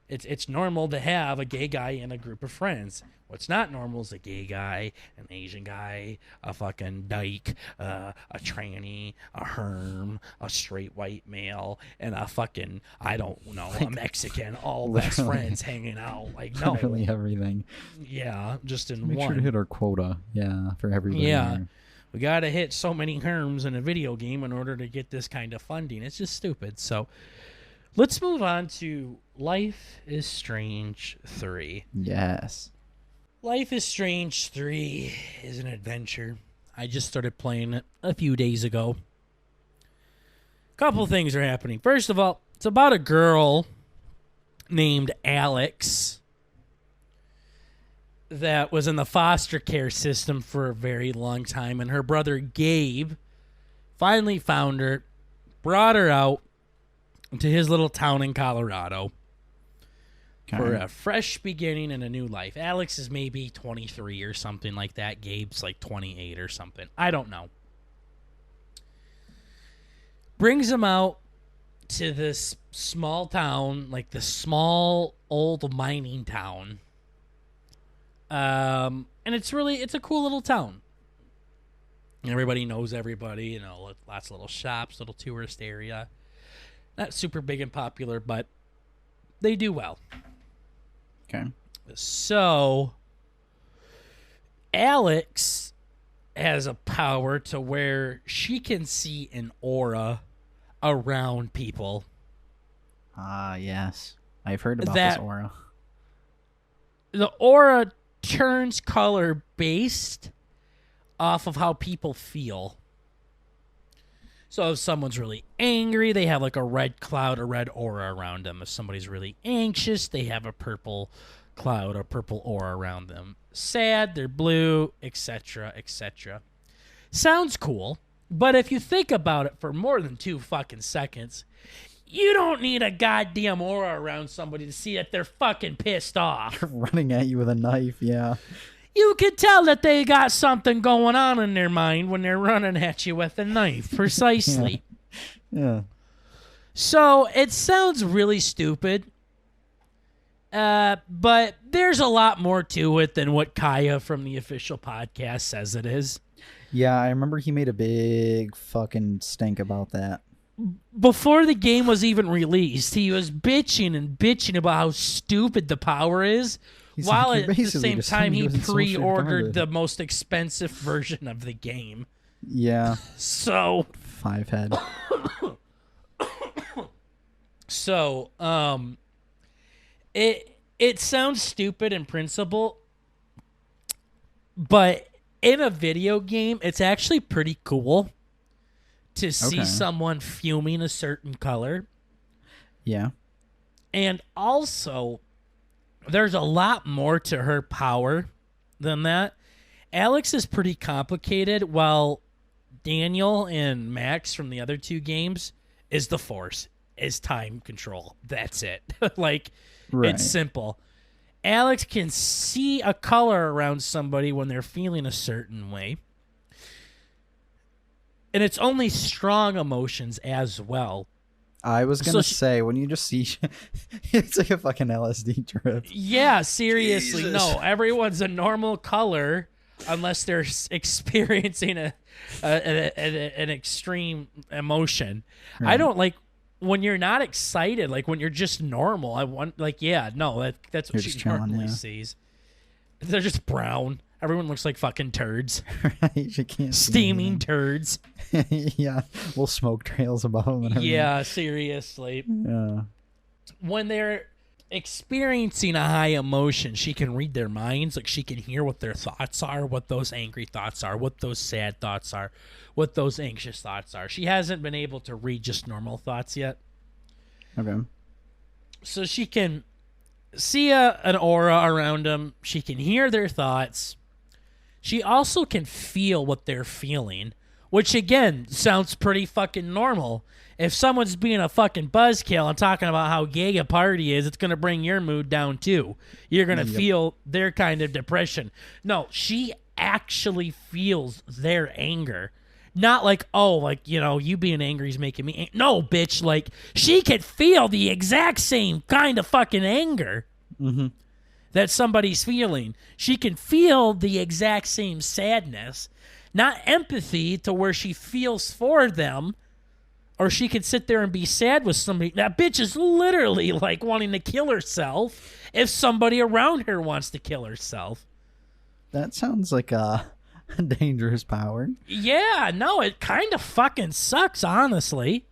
it's normal to have a gay guy in a group of friends. What's not normal is a gay guy, an Asian guy, a fucking dyke, a tranny, a herm, a straight white male, and a fucking, I don't know, a Mexican, all best friends hanging out. Like, no. Literally everything. Yeah, just in Make one. sure to hit our quota. Yeah, for everybody. Yeah. Here. We got to hit so many herms in a video game in order to get this kind of funding. It's just stupid. So let's move on to Life is Strange 3. Yes. Life is Strange 3 is an adventure. I just started playing it a few days ago. A couple things are happening. First of all, it's about a girl named Alex that was in the foster care system for a very long time, and her brother Gabe finally found her, brought her out to his little town in Colorado. for a fresh beginning and a new life. Alex is maybe 23 or something like that. Gabe's like 28 or something. I don't know. Brings him out to this small town, like the small old mining town. And it's a cool little town. Everybody knows everybody, you know, lots of little shops, little tourist area. Not super big and popular, but they do well. Okay. So, Alex has a power to where she can see an aura around people. Ah, yes. I've heard about this aura. The aura turns color based off of how people feel. So if someone's really angry, they have like a red cloud, a red aura around them. If somebody's really anxious, they have a purple cloud or purple aura around them. Sad, they're blue, etc., etc. Sounds cool, but if you think about it for more than 2 fucking seconds, you don't need a goddamn aura around somebody to see that they're fucking pissed off. Running at you with a knife, yeah. You can tell that they got something going on in their mind when they're running at you with a knife. Precisely. Yeah. So it sounds really stupid, but there's a lot more to it than what Kaya from the official podcast says it is. Yeah, I remember he made a big fucking stink about that. Before the game was even released, he was bitching about how stupid the power is. He's while like, at the same time, he pre-ordered the the most expensive version of the game. Yeah. So 5 head. So, it sounds stupid in principle, but in a video game, it's actually pretty cool to see someone fuming a certain color. Yeah. And also, there's a lot more to her power than that. Alex is pretty complicated, while Daniel and Max from the other 2 games is the Force, is time control. That's it. Like, It's simple. Alex can see a color around somebody when they're feeling a certain way. And it's only strong emotions as well. I was going to say, when you just see... it's like a fucking LSD trip. Yeah, seriously. Jesus. No, everyone's a normal color unless they're experiencing an extreme emotion. Right. I don't like... When you're not excited, like when you're just normal, that's what she normally sees. They're just brown. Everyone looks like fucking turds. Right, you can't steaming turds. Yeah, little smoke trails above them. And yeah, seriously. Yeah. When they're experiencing a high emotion, she can read their minds. Like, she can hear what their thoughts are, what those angry thoughts are, what those sad thoughts are, what those anxious thoughts are. She hasn't been able to read just normal thoughts yet. Okay. So she can see an aura around them. She can hear their thoughts. She also can feel what they're feeling, which, again, sounds pretty fucking normal. If someone's being a fucking buzzkill and talking about how gay a party is, it's going to bring your mood down, too. You're going to feel their kind of depression. No, she actually feels their anger. Not like, oh, like, you know, you being angry is making me... No, bitch, like, she could feel the exact same kind of fucking anger that somebody's feeling. She can feel the exact same sadness. Not empathy to where she feels for them, or she could sit there and be sad with somebody. That bitch is literally like wanting to kill herself if somebody around her wants to kill herself. That sounds like a dangerous power. Yeah, no, it kind of fucking sucks, honestly.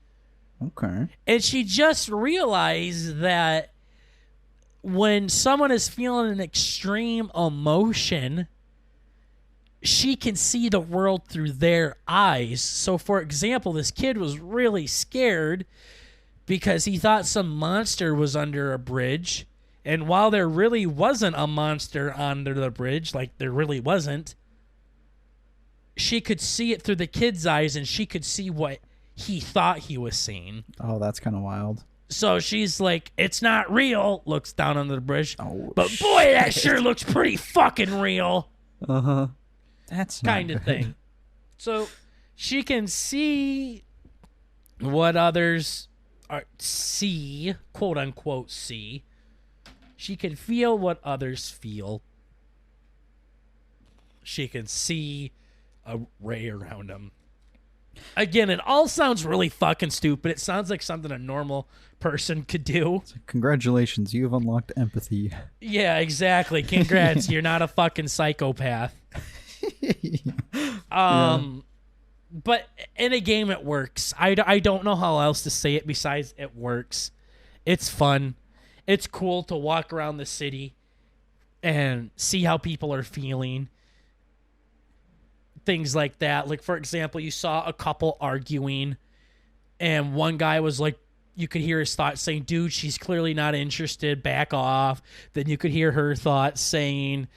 Okay. And she just realized that when someone is feeling an extreme emotion, she can see the world through their eyes. So, for example, this kid was really scared because he thought some monster was under a bridge. And while there really wasn't a monster under the bridge, like there really wasn't, she could see it through the kid's eyes, and she could see what he thought he was seeing. Oh, that's kind of wild. So she's like, it's not real, looks down under the bridge. Oh, but boy, that sure looks pretty fucking real. Uh-huh. That's not Kind of good. thing. So she can see what others see, quote unquote, see. She can feel what others feel. She can see a ray around them. Again, it all sounds really fucking stupid. It sounds like something a normal person could do. Congratulations, you have unlocked empathy. Yeah, exactly. Congrats, you're not a fucking psychopath. But in a game it works. I don't know how else to say it besides it works. It's fun. It's cool to walk around the city and see how people are feeling. Things like that. Like, for example, you saw a couple arguing and one guy was like, you could hear his thoughts saying, dude, she's clearly not interested, back off. Then you could hear her thoughts saying,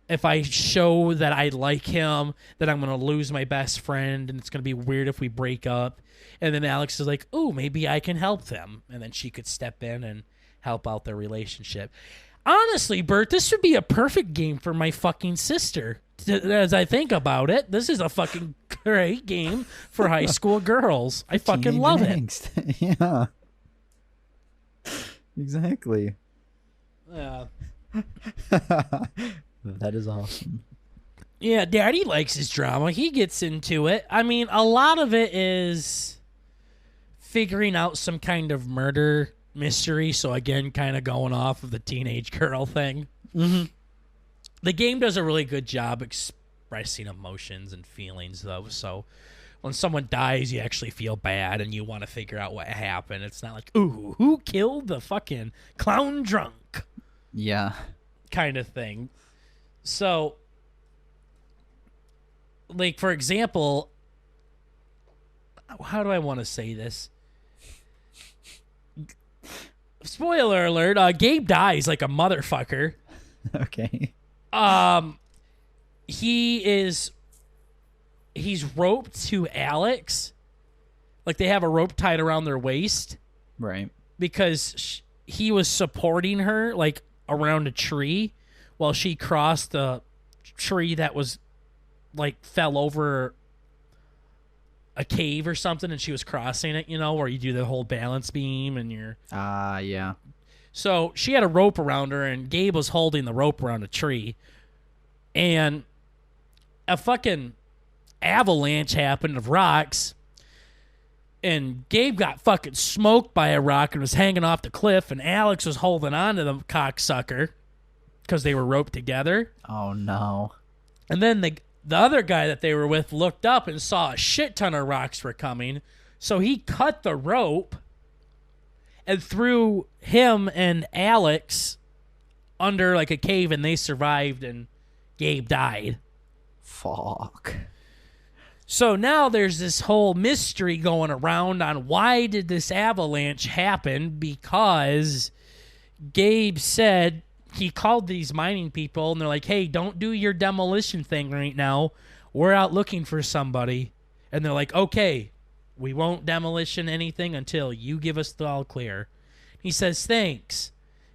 if I show that I like him, then I'm going to lose my best friend and it's going to be weird if we break up. And then Alex is like, ooh, maybe I can help them. And then she could step in and help out their relationship. Honestly, Bert, this would be a perfect game for my fucking sister. As I think about it, this is a fucking great game for high school girls. I fucking love it. Yeah. Exactly. Yeah. That is awesome. Yeah, Daddy likes his drama. He gets into it. I mean, a lot of it is figuring out some kind of murder mystery. So again, kind of going off of the teenage girl thing. Mm-hmm. The game does a really good job expressing emotions and feelings, though. So when someone dies, you actually feel bad and you want to figure out what happened. It's not like, ooh, who killed the fucking clown drunk? Yeah. Kind of thing. So, like, for example, how do I want to say this? Spoiler alert, Gabe dies like a motherfucker. Okay. He's roped to Alex. Like, they have a rope tied around their waist. Right. Because he was supporting her, like, around a tree while she crossed the tree that was, like, fell over a cave or something, and she was crossing it, you know, where you do the whole balance beam and you're... yeah. So she had a rope around her, and Gabe was holding the rope around a tree. And a fucking avalanche happened of rocks. And Gabe got fucking smoked by a rock and was hanging off the cliff. And Alex was holding on to the cocksucker because they were roped together. Oh, no. And then the other guy that they were with looked up and saw a shit ton of rocks were coming. So he cut the rope and threw him and Alex under like a cave, and they survived, and Gabe died. Fuck. So now there's this whole mystery going around on why did this avalanche happen, because Gabe said he called these mining people, and they're like, hey, don't do your demolition thing right now. We're out looking for somebody. And they're like, okay, we won't demolition anything until you give us the all clear. He says, thanks.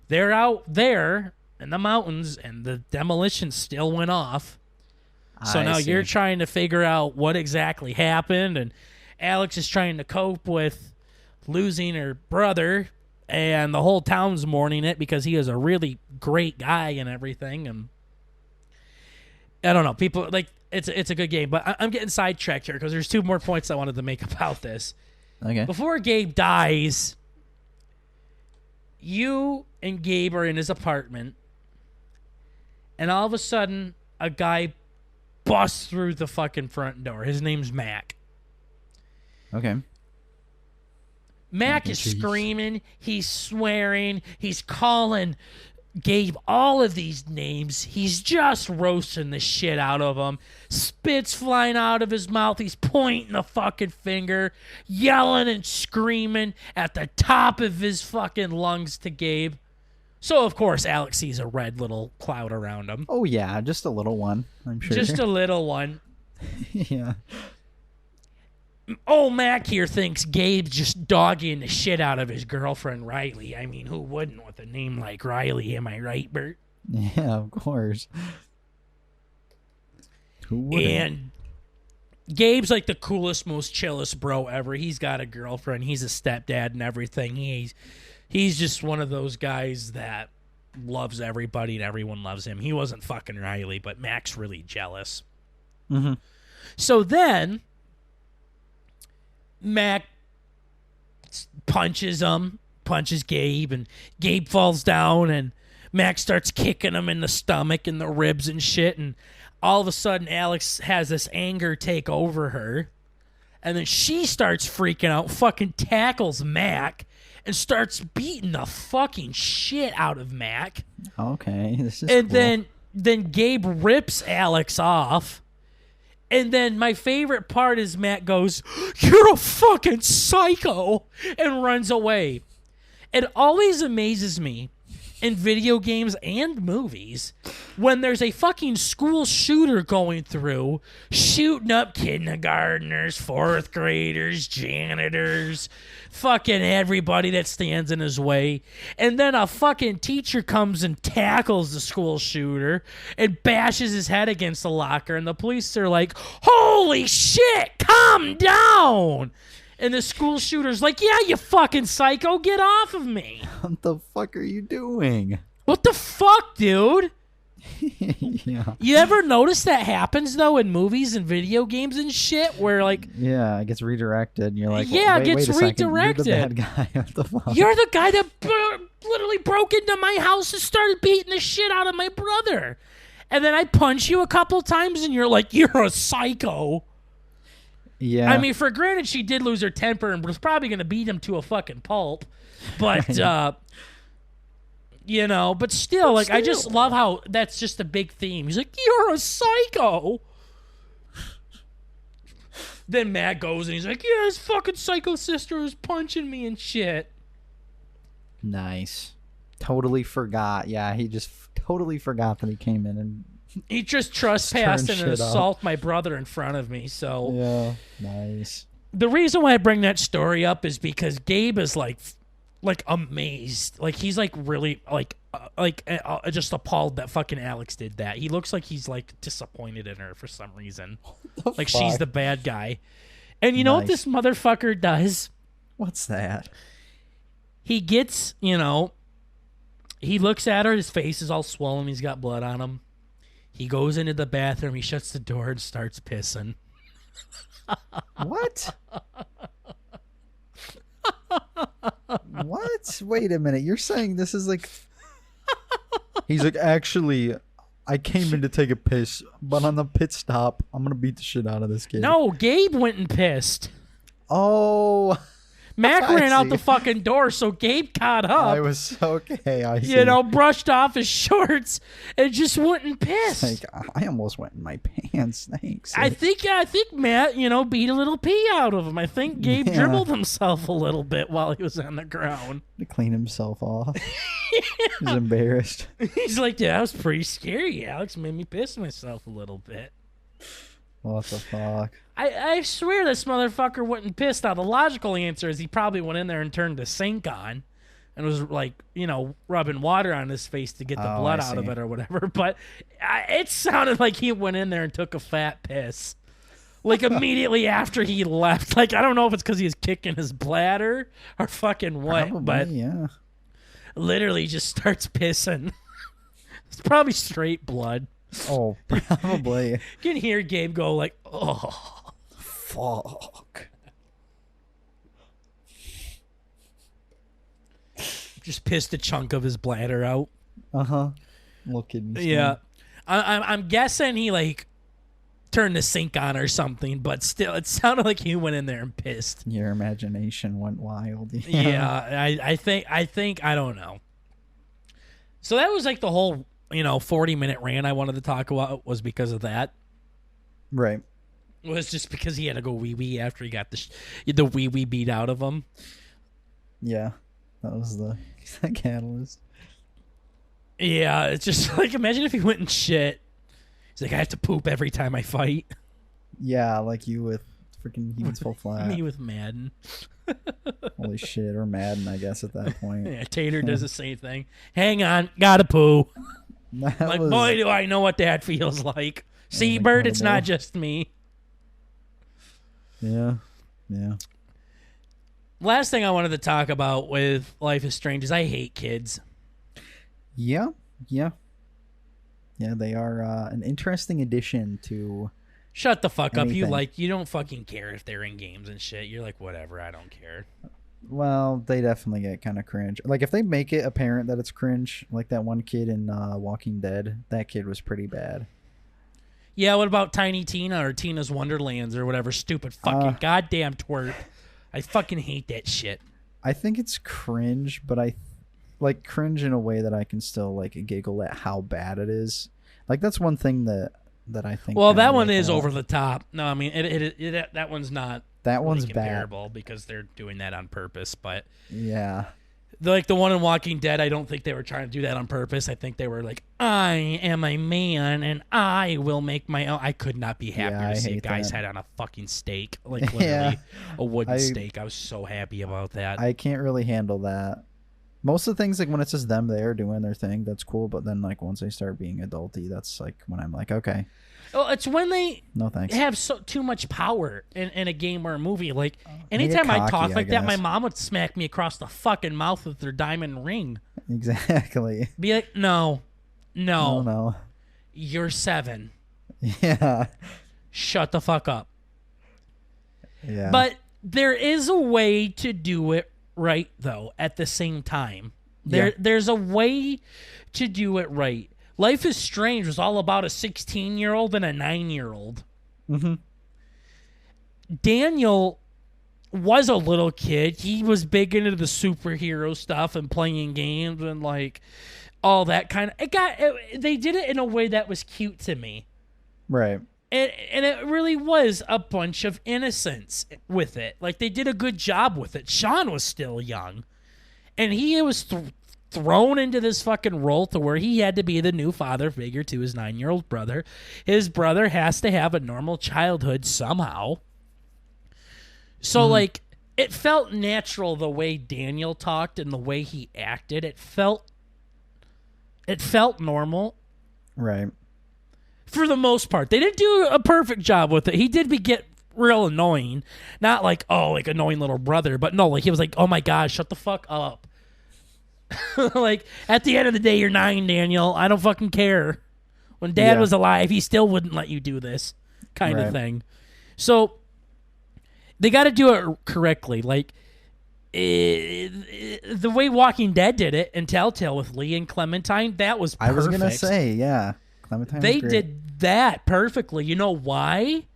They're out there in the mountains, and the demolition still went off. So now you're trying to figure out what exactly happened, and Alex is trying to cope with losing her brother, and the whole town's mourning it because he is a really great guy and everything. And I don't know, people like it's a good game, but I'm getting sidetracked here because there's two more points I wanted to make about this. Okay. Before Gabe dies, you and Gabe are in his apartment, and all of a sudden, a guy busts through the fucking front door. His name's Mac. Okay. Mac is screaming. He's swearing. He's calling Gabe all of these names. He's just roasting the shit out of him. Spit's flying out of his mouth. He's pointing the fucking finger, yelling and screaming at the top of his fucking lungs to Gabe. So, of course, Alex sees a red little cloud around him. Oh, yeah, just a little one, I'm sure. Just a little one. Yeah. Old Mac here thinks Gabe's just dogging the shit out of his girlfriend, Riley. I mean, who wouldn't with a name like Riley? Am I right, Bert? Yeah, of course. Who wouldn't? And Gabe's like the coolest, most chillest bro ever. He's got a girlfriend. He's a stepdad and everything. He's just one of those guys that loves everybody and everyone loves him. He wasn't fucking Riley, but Mac's really jealous. Mm-hmm. So then Mac punches Gabe, and Gabe falls down, and Mac starts kicking him in the stomach and the ribs and shit, and all of a sudden Alex has this anger take over her, and then she starts freaking out, fucking tackles Mac, and starts beating the fucking shit out of Mac. Okay, this is and cool. then Gabe rips Alex off. And then my favorite part is Matt goes, "You're a fucking psycho," and runs away. It always amazes me in video games and movies when there's a fucking school shooter going through, shooting up kindergartners, fourth graders, janitors, fucking everybody that stands in his way. And then a fucking teacher comes and tackles the school shooter and bashes his head against the locker. And the police are like, "Holy shit, calm down." And the school shooter's like, "Yeah, you fucking psycho, get off of me." What the fuck are you doing? What the fuck, dude? Yeah. You ever notice that happens, though, in movies and video games and shit, where, like... Yeah, it gets redirected, and you're like, Yeah, wait, it gets wait a second. redirected. You're the bad guy. What the fuck? You're the guy that literally broke into my house and started beating the shit out of my brother. And then I punch you a couple times, and you're like, "You're a psycho." Yeah. I mean, for granted, she did lose her temper and was probably going to beat him to a fucking pulp. But, you know, but still, I just love how that's just a big theme. He's like, "You're a psycho." Then Matt goes and he's like, "Yeah, his fucking psycho sister was punching me and shit." Nice. Totally forgot. Yeah, he just totally forgot that he came in and... He just trespassed and shit up. assaulted my brother in front of me, so... Yeah, nice. The reason why I bring that story up is because Gabe is like amazed, like he's like really just appalled that fucking Alex did that. He looks like he's like disappointed in her for some reason, like she's the bad guy. And you know what this motherfucker does? What's that? He gets, he looks at her. His face is all swollen. He's got blood on him. He goes into the bathroom. He shuts the door and starts pissing. What? What? Wait a minute. You're saying this is like... He's like, "Actually, I came in to take a piss, but on the pit stop, I'm going to beat the shit out of this kid." No, Gabe went and pissed. Oh... Mac I ran out see. the fucking door, so Gabe caught up. I was... Okay, I see. Brushed off his shorts and just went and pissed. Like, I almost went in my pants. Thanks. I think Matt, beat a little pee out of him. I think Gabe dribbled himself a little bit while he was on the ground. To clean himself off. He's embarrassed. He's like, "Yeah, that was pretty scary. Alex made me piss myself a little bit." What the fuck? I swear this motherfucker wasn't pissed. Now, the logical answer is he probably went in there and turned the sink on and was like, rubbing water on his face to get the blood out of it or whatever. But it sounded like he went in there and took a fat piss. Like, immediately after he left. Like, I don't know if it's because he was kicking his bladder or fucking what. Probably, but yeah. literally just starts pissing. It's probably straight blood. Oh, probably. You can hear Gabe go like, "Oh, fuck." Just pissed a chunk of his bladder out. Uh-huh. Look at me. Yeah. I'm guessing he, turned the sink on or something, but still, it sounded like he went in there and pissed. Your imagination went wild. Yeah, I think, I don't know. So that was the whole, 40-minute rant I wanted to talk about was because of that. Right. It was just because he had to go wee-wee after he got the wee-wee beat out of him. Yeah. That was the catalyst. Yeah, it's just imagine if he went and shit. He's like, "I have to poop every time I fight." Yeah, like you with freaking he gets full flat. Me with Madden. Holy shit, or Madden, I guess at that point. Yeah, Tater does the same thing. Hang on, gotta poo. Boy, do I know what that feels like. See, Bert, it's not just me. Yeah. Last thing I wanted to talk about with Life is Strange is I hate kids. Yeah, they are an interesting addition to... Shut the fuck anything. up. You don't fucking care if they're in games and shit. You're like, whatever, I don't care. Well, they definitely get kind of cringe. Like, if they make it apparent that it's cringe, like that one kid in Walking Dead, that kid was pretty bad. Yeah, what about Tiny Tina or Tina's Wonderlands or whatever stupid fucking goddamn twerp? I fucking hate that shit. I think it's cringe, but I like cringe in a way that I can still like giggle at how bad it is. Like, that's one thing that I think. Well, that one is over the top. No, I mean that one's not. That one's really bad comparable because they're doing that on purpose. But yeah, like the one in Walking Dead, I don't think they were trying to do that on purpose. I think they were like, I am a man and I will make my own. I could not be happier to see a guy's head on a fucking stake, like literally a wooden stake. I was so happy about that. I can't really handle that. Most of the things, like when it's just them there doing their thing, that's cool. But then, like, once they start being adulty, that's like when I'm like, okay. Well, it's when they no thanks have too much power in a game or a movie. Like, anytime I talk like that, my mom would smack me across the fucking mouth with her diamond ring. Exactly. Be like, no. You're 7. Yeah. Shut the fuck up. Yeah. But there is a way to do it right, though, at the same time. There's a way to do it right. Life is Strange was all about a 16-year-old and a 9-year-old. Mm-hmm. Daniel was a little kid. He was big into the superhero stuff and playing games and like all that kind of. They did it in a way that was cute to me. Right. And it really was a bunch of innocence with it. Like, they did a good job with it. Sean was still young. And he was thrown into this fucking role to where he had to be the new father figure to his 9-year-old brother. His brother has to have a normal childhood somehow. So, like, it felt natural the way Daniel talked and the way he acted. It felt normal. Right. For the most part. They didn't do a perfect job with it. He did get real annoying. Not like, oh, like annoying little brother, but no, like he was like, oh my God, shut the fuck up. Like, at the end of the day, you're 9, Daniel. I don't fucking care. When Dad was alive, he still wouldn't let you do this kind of thing. So, they got to do it correctly. Like, the way Walking Dead did it and Telltale with Lee and Clementine, that was perfect. I was going to say, yeah. They did that perfectly. You know why?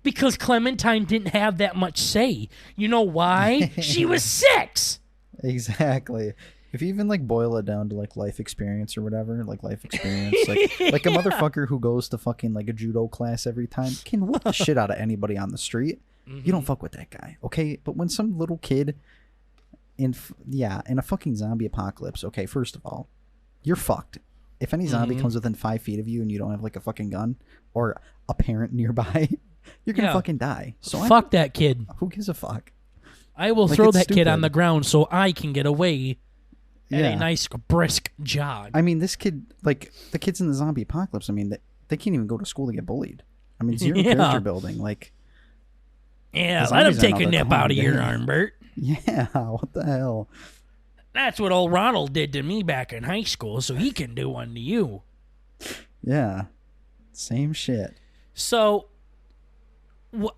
Because Clementine didn't have that much say. You know why? She was 6. Exactly. If you even like boil it down to like life experience or whatever, like life experience, like a motherfucker who goes to fucking like a judo class every time can whoop the shit out of anybody on the street. You don't fuck with that guy, okay? But when some little kid in a fucking zombie apocalypse, okay, first of all, you're fucked. If any zombie comes within 5 feet of you and you don't have like a fucking gun or a parent nearby, you're gonna fucking die. So fuck that kid. Who gives a fuck? I will throw that kid on the ground so I can get away at a nice brisk jog. I mean, this kid, like the kids in the zombie apocalypse, I mean, they can't even go to school to get bullied. I mean, zero character building. Like, let him take a nip out of your arm, Bert. Yeah, what the hell? That's what old Ronald did to me back in high school, so he can do one to you. Yeah. Same shit. So,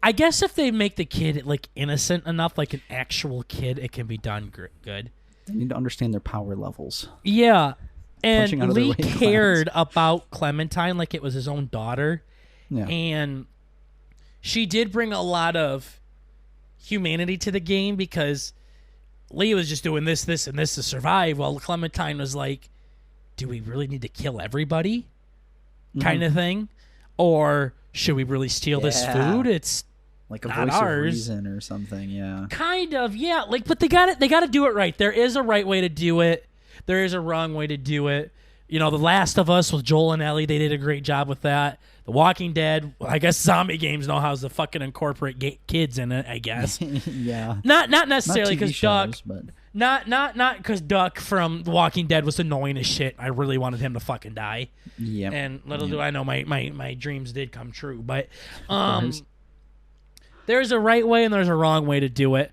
I guess if they make the kid, like, innocent enough, like an actual kid, it can be done good. They need to understand their power levels. Yeah. And Lee cared about Clementine like it was his own daughter. Yeah. And she did bring a lot of humanity to the game because Lee was just doing this, and this to survive, while Clementine was like, do we really need to kill everybody? Kind of thing. Or should we really steal this food? It's like a not voice ours. Of reason or something, yeah. Kind of, yeah. Like, but they got to do it right. There is a right way to do it. There is a wrong way to do it. The Last of Us with Joel and Ellie, they did a great job with that. The Walking Dead, I guess zombie games know how to fucking incorporate kids in it, I guess. Yeah. Not necessarily because Duck, but not because Duck from The Walking Dead was annoying as shit. I really wanted him to fucking die. Yeah. And little do I know, my dreams did come true. But there's a right way and there's a wrong way to do it.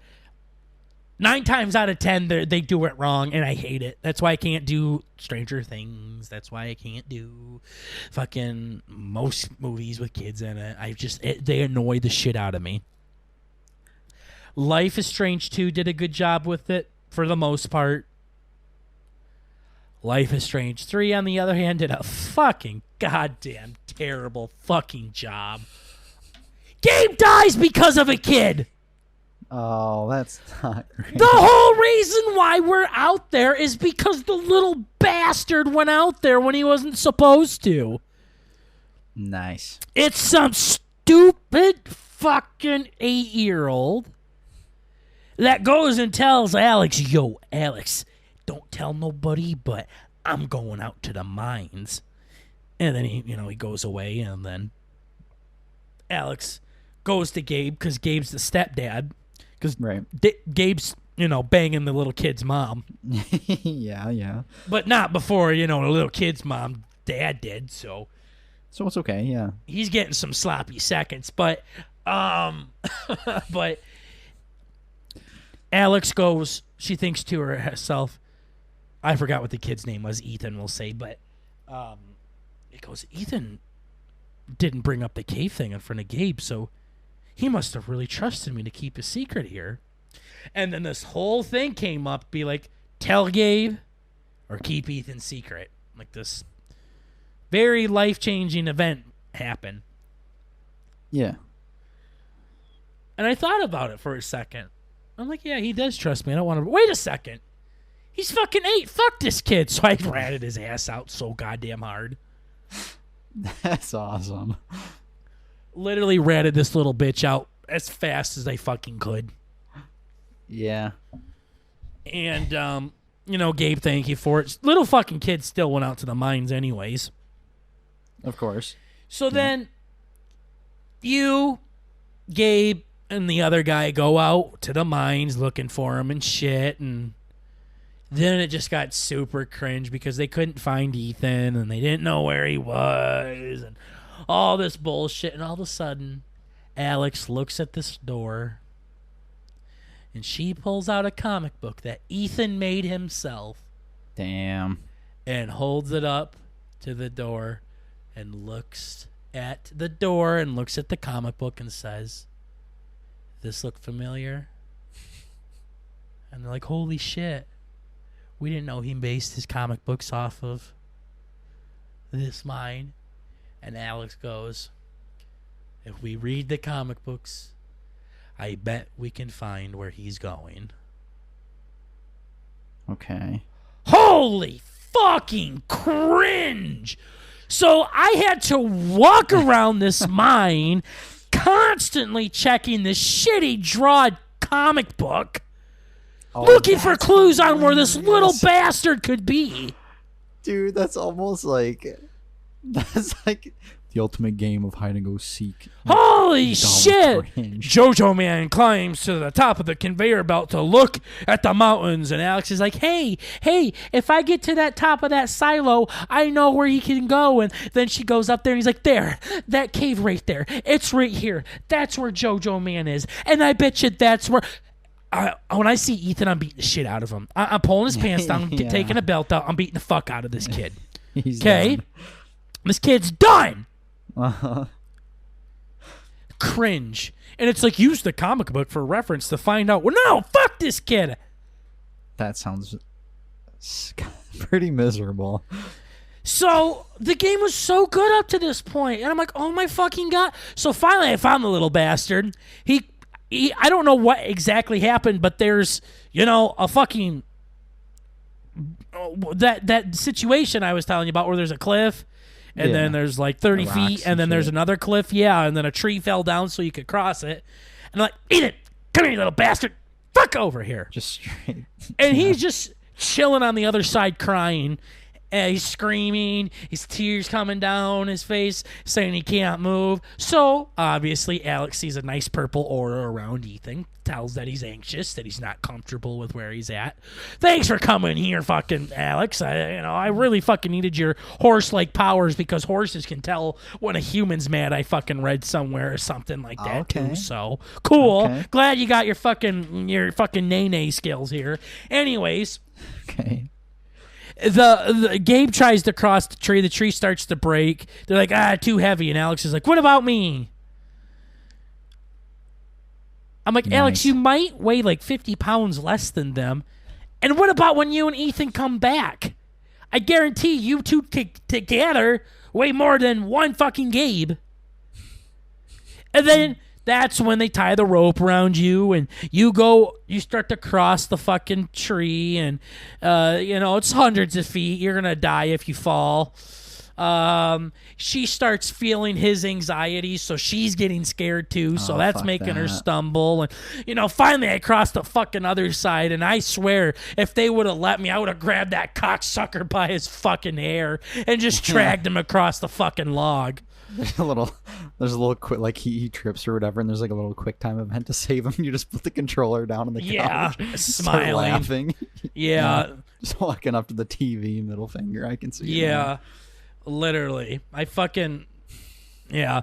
9 times out of 10, they do it wrong, and I hate it. That's why I can't do Stranger Things. That's why I can't do fucking most movies with kids in it. They annoy the shit out of me. Life is Strange 2 did a good job with it, for the most part. Life is Strange 3, on the other hand, did a fucking goddamn terrible fucking job. Gabe dies because of a kid! Oh, that's not great. The whole reason why we're out there is because the little bastard went out there when he wasn't supposed to. Nice. It's some stupid fucking 8-year-old that goes and tells Alex, yo, Alex, don't tell nobody, but I'm going out to the mines. And then he goes away, and then Alex goes to Gabe because Gabe's the stepdad. Because Gabe's, banging the little kid's mom. Yeah. But not before, the little kid's mom, dad did, so it's okay, yeah. He's getting some sloppy seconds, but but Alex goes, she thinks to herself, I forgot what the kid's name was, Ethan will say, but it goes, Ethan didn't bring up the cave thing in front of Gabe, so he must have really trusted me to keep a secret here. And then this whole thing came up, be like, tell Gabe or keep Ethan's secret. Like this very life-changing event happened. Yeah. And I thought about it for a second. I'm like, yeah, he does trust me. I don't want to... Wait a second. He's fucking 8. Fuck this kid. So I ratted his ass out so goddamn hard. That's awesome. Literally ratted this little bitch out as fast as I fucking could. Yeah. And, Gabe, thank you for it. Little fucking kid still went out to the mines anyways. Of course. So then you, Gabe, and the other guy go out to the mines looking for him and shit. And then it just got super cringe because they couldn't find Ethan and they didn't know where he was. And all this bullshit, and all of a sudden, Alex looks at this door, and she pulls out a comic book that Ethan made himself. Damn. And holds it up to the door, and looks at the door, and looks at the comic book, and says, "This look familiar?" And they're like, "Holy shit. We didn't know he based his comic books off of this mine." And Alex goes, "If we read the comic books, I bet we can find where he's going." Okay. Holy fucking cringe! So I had to walk around this mine constantly checking this shitty drawed comic book, looking for clues on where this little bastard could be. Dude, that's almost like... That's like the ultimate game of hide and go seek. Holy shit! JoJo Man climbs to the top of the conveyor belt to look at the mountains, and Alex is like, hey, if I get to that top of that silo, I know where he can go. And then she goes up there, and he's like, there, that cave right there. It's right here. That's where JoJo Man is. And I bet you that's where... when I see Ethan, I'm beating the shit out of him. I'm pulling his pants down, taking a belt out. I'm beating the fuck out of this kid. Okay? This kid's done. Uh-huh. Cringe. And it's like, use the comic book for reference to find out. Well, no, fuck this kid. That sounds pretty miserable. So the game was so good up to this point, and I'm like, oh my fucking god. So finally I found the little bastard. He I don't know what exactly happened, but there's, a fucking that situation I was telling you about where there's a cliff. And then there's like 30 feet, and then there's another cliff, and then a tree fell down so you could cross it. And I'm like, eat it! Come here, you little bastard! Fuck over here! Just straight. And he's just chilling on the other side crying. And he's screaming, his tears coming down his face, saying he can't move. So, obviously, Alex sees a nice purple aura around Ethan, tells that he's anxious, that he's not comfortable with where he's at. Thanks for coming here, fucking Alex. I really fucking needed your horse-like powers because horses can tell when a human's mad. I fucking read somewhere or something like that too. So cool. Okay. Glad you got your fucking nay skills here. Anyways, Okay. the Gabe tries to cross the tree. The tree starts to break. They're like, too heavy. And Alex is like, what about me? I'm like, Nice. Alex, you might weigh like 50 pounds less than them. And what about when you and Ethan come back? I guarantee you two together weigh more than one fucking Gabe. And then that's when they tie the rope around you and you start to cross the fucking tree and, it's hundreds of feet. You're going to die if you fall. She starts feeling his anxiety, so she's getting scared too, so that's making her stumble. And, finally I crossed the fucking other side, and I swear, if they would have let me, I would have grabbed that cocksucker by his fucking hair and just dragged him across the fucking log. There's a little quick, like he trips or whatever, and there's like a little quick time event to save him. You just put the controller down on the couch, smiling, start laughing. Yeah, just walking up to the TV, middle finger. I can see. Yeah, literally. I fucking I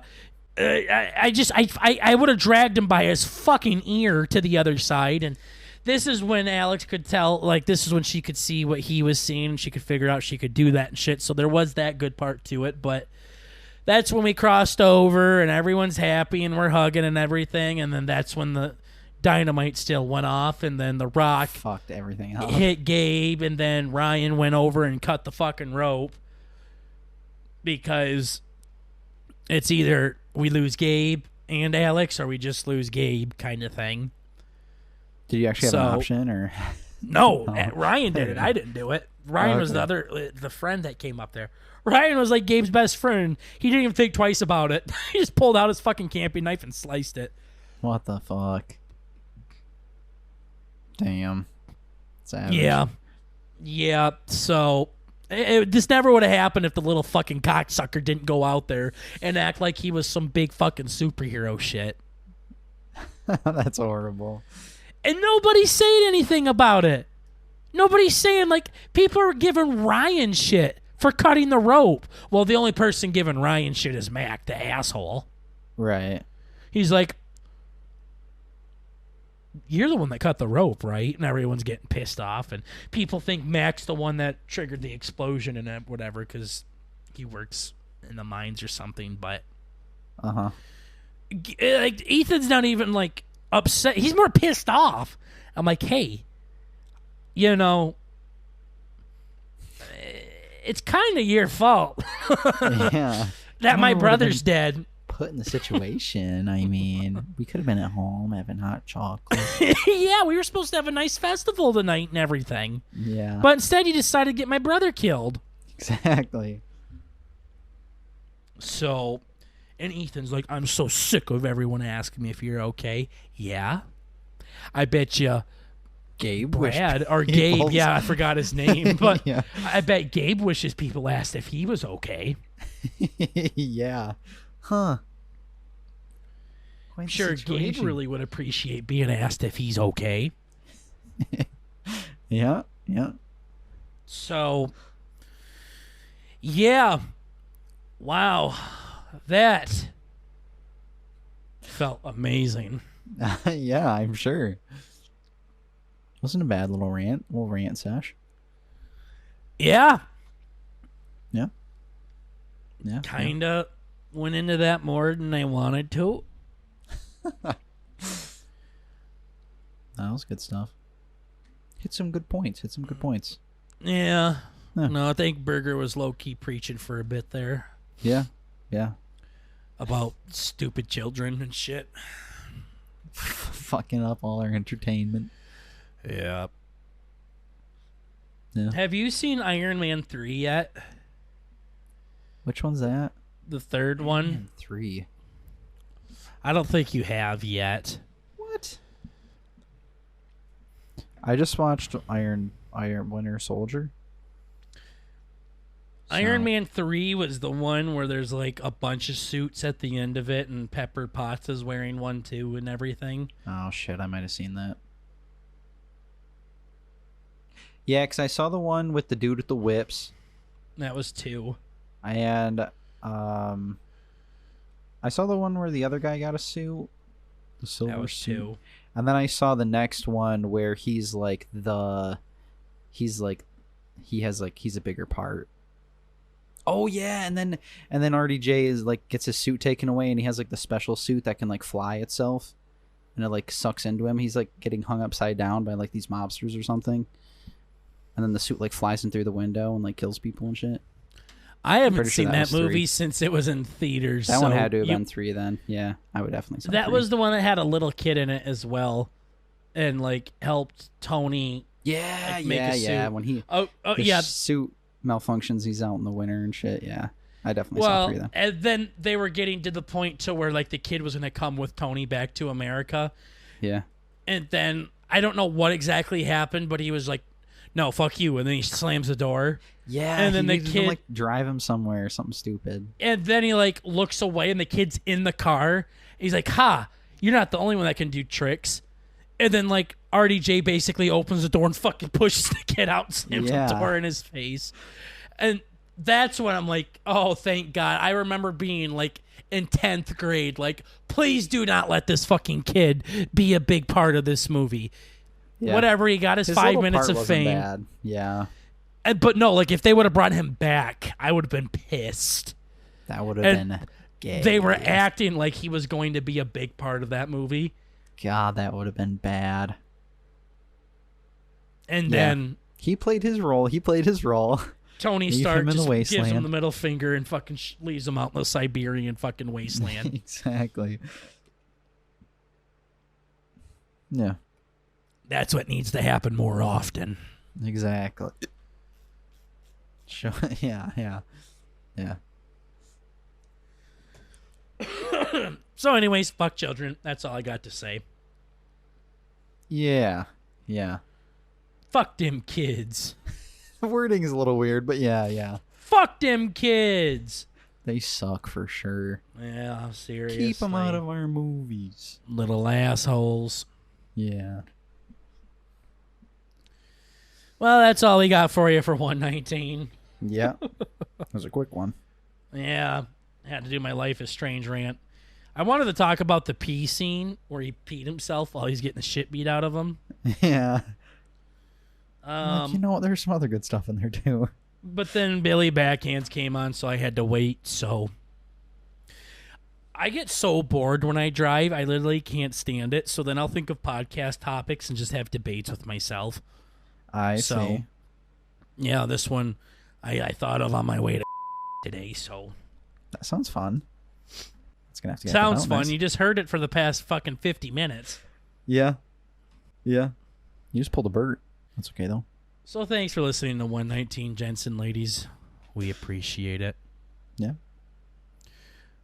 would have dragged him by his fucking ear to the other side, and this is when Alex could tell. Like, this is when she could see what he was seeing, and she could figure out she could do that and shit. So there was that good part to it, but. That's when we crossed over and everyone's happy and we're hugging and everything. And then that's when the dynamite still went off and then the rock fucked everything up. Hit Gabe and then Ryan went over and cut the fucking rope because it's either we lose Gabe and Alex or we just lose Gabe kind of thing. Did you actually have an option or? No, Ryan did it. I didn't do it. Ryan was the friend that came up there. Ryan was like Gabe's best friend. He didn't even think twice about it. He just pulled out his fucking camping knife and sliced it. What the fuck? Damn. Savage. Yeah. So this never would have happened if the little fucking cocksucker didn't go out there and act like he was some big fucking superhero shit. That's horrible. And nobody's saying anything about it. Nobody's saying, like, people are giving Ryan shit for cutting the rope. Well, the only person giving Ryan shit is Mac, the asshole. Right. He's like, you're the one that cut the rope, right? And everyone's getting pissed off. And people think Mac's the one that triggered the explosion and whatever because he works in the mines or something. But like, Ethan's not even, like, upset. He's more pissed off. I'm like, hey, it's kind of your fault. Yeah. That my brother's dead. Put in the situation. I mean, we could have been at home having hot chocolate. Yeah, we were supposed to have a nice festival tonight and everything. Yeah. But instead, you decided to get my brother killed. Exactly. So, and Ethan's like, I'm so sick of everyone asking me if you're okay. Yeah. I bet you Gabe Brad or Gabe, yeah, I forgot his name, but yeah. I bet Gabe wishes people asked if he was okay. Yeah. Huh. I'm sure Gabe really would appreciate being asked if he's okay. Yeah. So, yeah. Wow. That felt amazing. Yeah, I'm sure. Wasn't a bad little rant sesh. Yeah. Yeah. Kinda went into that more than I wanted to. That was good stuff. Hit some good points. Yeah. No, I think Berger was low-key preaching for a bit there. Yeah. About stupid children and shit. Fucking up all our entertainment. Yeah. Yeah. Have you seen Iron Man 3 yet? Which one's that? The third one? Man 3. I don't think you have yet. What? I just watched Iron Winter Soldier. Iron Man 3 was the one where there's like a bunch of suits at the end of it, and Pepper Potts is wearing one too and everything. Oh, shit. I might have seen that. Yeah, because I saw the one with the dude with the whips. That was 2. And I saw the one where the other guy got a suit. The silver That was suit. 2. And then I saw the next one where he's a bigger part. Oh yeah, and then RDJ is like gets his suit taken away, and he has like the special suit that can like fly itself, and it like sucks into him. He's like getting hung upside down by like these mobsters or something, and then the suit like flies in through the window and like kills people and shit. I haven't Pretty sure seen that that was movie 3. since it was in theaters. That so one had to have been 3 then. Yeah, I would definitely say That 3. was the one that had a little kid in it as well, and like helped Tony. Yeah, like, make a yeah. suit. When he his yeah suit malfunctions, he's out in the winter and shit. Yeah, I definitely saw 3 then. And then they were getting to the point to where like the kid was gonna come with Tony back to America. Yeah. And then I don't know what exactly happened, but he was like, "No, fuck you," and then he slams the door. Yeah, and then he the needed kid to, like drive him somewhere or something stupid. And then he like looks away, and the kid's in the car. He's like, "Ha, you're not the only one that can do tricks." And then like RDJ basically opens the door and fucking pushes the kid out and slams the door in his face. And that's when I'm like, "Oh, thank God!" I remember being like in 10th grade, like, please do not let this fucking kid be a big part of this movie. Yeah. Whatever, he got his 5 minutes of fame. Bad. Yeah. But no, like if they would have brought him back, I would have been pissed. That would have been gay. They were acting like he was going to be a big part of that movie. God, that would have been bad. And then he played his role. Tony Stark just gives him the middle finger and fucking leaves him out in the Siberian fucking wasteland. Exactly. Yeah. That's what needs to happen more often. Exactly. Sure. Yeah. So anyways, fuck children. That's all I got to say. Yeah. Fuck them kids. The wording is a little weird, but yeah. Fuck them kids. They suck for sure. Yeah, seriously. Keep them out of our movies. Little assholes. Yeah. Well, that's all we got for you for 119. Yeah. That was a quick one. Yeah. I had to do my Life is Strange rant. I wanted to talk about the pee scene where he peed himself while he's getting the shit beat out of him. Yeah. You know what? There's some other good stuff in there, too. But then Billy Backhands came on, so I had to wait. So I get so bored when I drive. I literally can't stand it. So then I'll think of podcast topics and just have debates with myself. I see. Yeah, this one I thought of on my way to today. So that sounds fun. It's gonna have to get sounds fun. Nice. You just heard it for the past fucking 50 minutes. Yeah. You just pulled a Bert. That's okay though. So thanks for listening to 119, gents and ladies. We appreciate it. Yeah.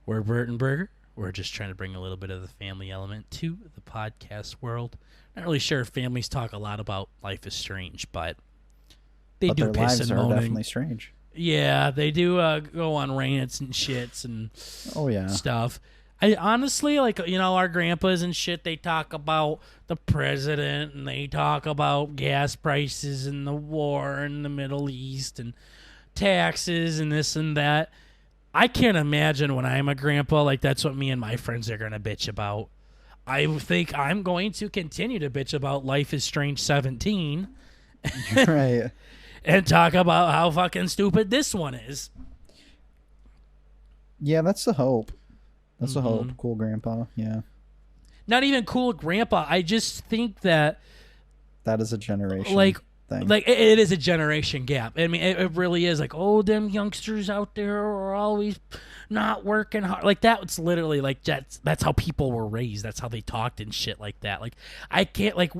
We're Bert and Burger. We're just trying to bring a little bit of the family element to the podcast world. Not really sure if families talk a lot about Life is Strange, but they do their piss lives and are moaning. definitely strange. Yeah, they do go on rants and shits and stuff. I honestly, like, you know, our grandpas and shit, they talk about the president and they talk about gas prices and the war in the Middle East and taxes and this and that. I can't imagine when I'm a grandpa, like, that's what me and my friends are going to bitch about. I think I'm going to continue to bitch about Life is Strange 17. Right. And talk about how fucking stupid this one is. Yeah, that's the hope. That's the hope. Cool grandpa. Yeah. Not even cool grandpa. I just think that is a generation thing. Like it is a generation gap. I mean, it really is. Like, oh, them youngsters out there are always not working hard. Like that's literally like that's how people were raised. That's how they talked and shit like that. Like I can't like.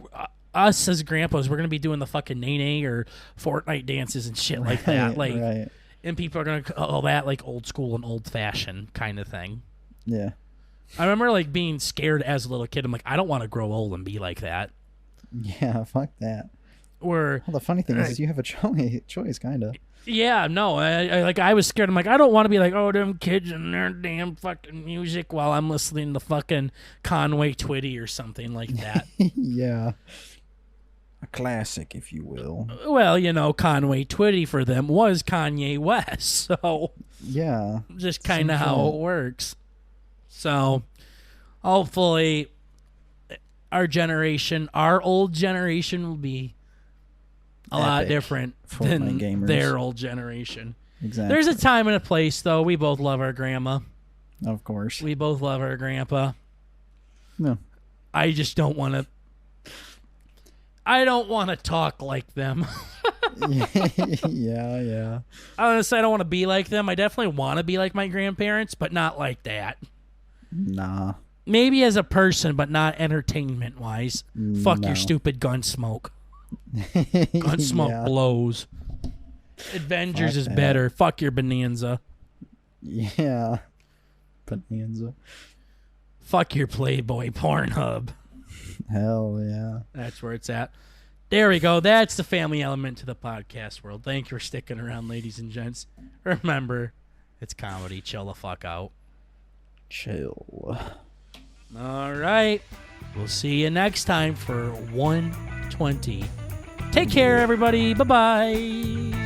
Us as grandpas, we're gonna be doing the fucking Nene or Fortnite dances and shit like that. Like, and people are gonna call that like old school and old fashioned kind of thing. Yeah. I remember like being scared as a little kid. I'm like, I don't want to grow old and be like that. Yeah, fuck that. Or well, the funny thing is you have a choice, kind of. Yeah, no, I was scared. I'm like, I don't want to be like, oh, them kids and their damn fucking music while I'm listening to fucking Conway Twitty or something like that. Yeah. A classic, if you will. Well, Conway Twitty for them was Kanye West, so yeah, just kind of how it works. So, hopefully, our old generation, will be a lot different than their old generation. Exactly. There's a time and a place, though. We both love our grandma. Of course. We both love our grandpa. No. I just don't want to. I don't want to talk like them. yeah. Honestly, I don't want to be like them. I definitely want to be like my grandparents, but not like that. Nah. Maybe as a person, but not entertainment-wise. Fuck your stupid Gunsmoke. Gunsmoke blows. Avengers is better. Fuck your Bonanza. Yeah. Bonanza. Fuck your Playboy Pornhub. Hell yeah. That's where it's at. There we go. That's the family element to the podcast world. Thank you for sticking around, ladies and gents. Remember, it's comedy. Chill the fuck out. Chill. All right. We'll see you next time for 120. Take care, everybody. Bye-bye.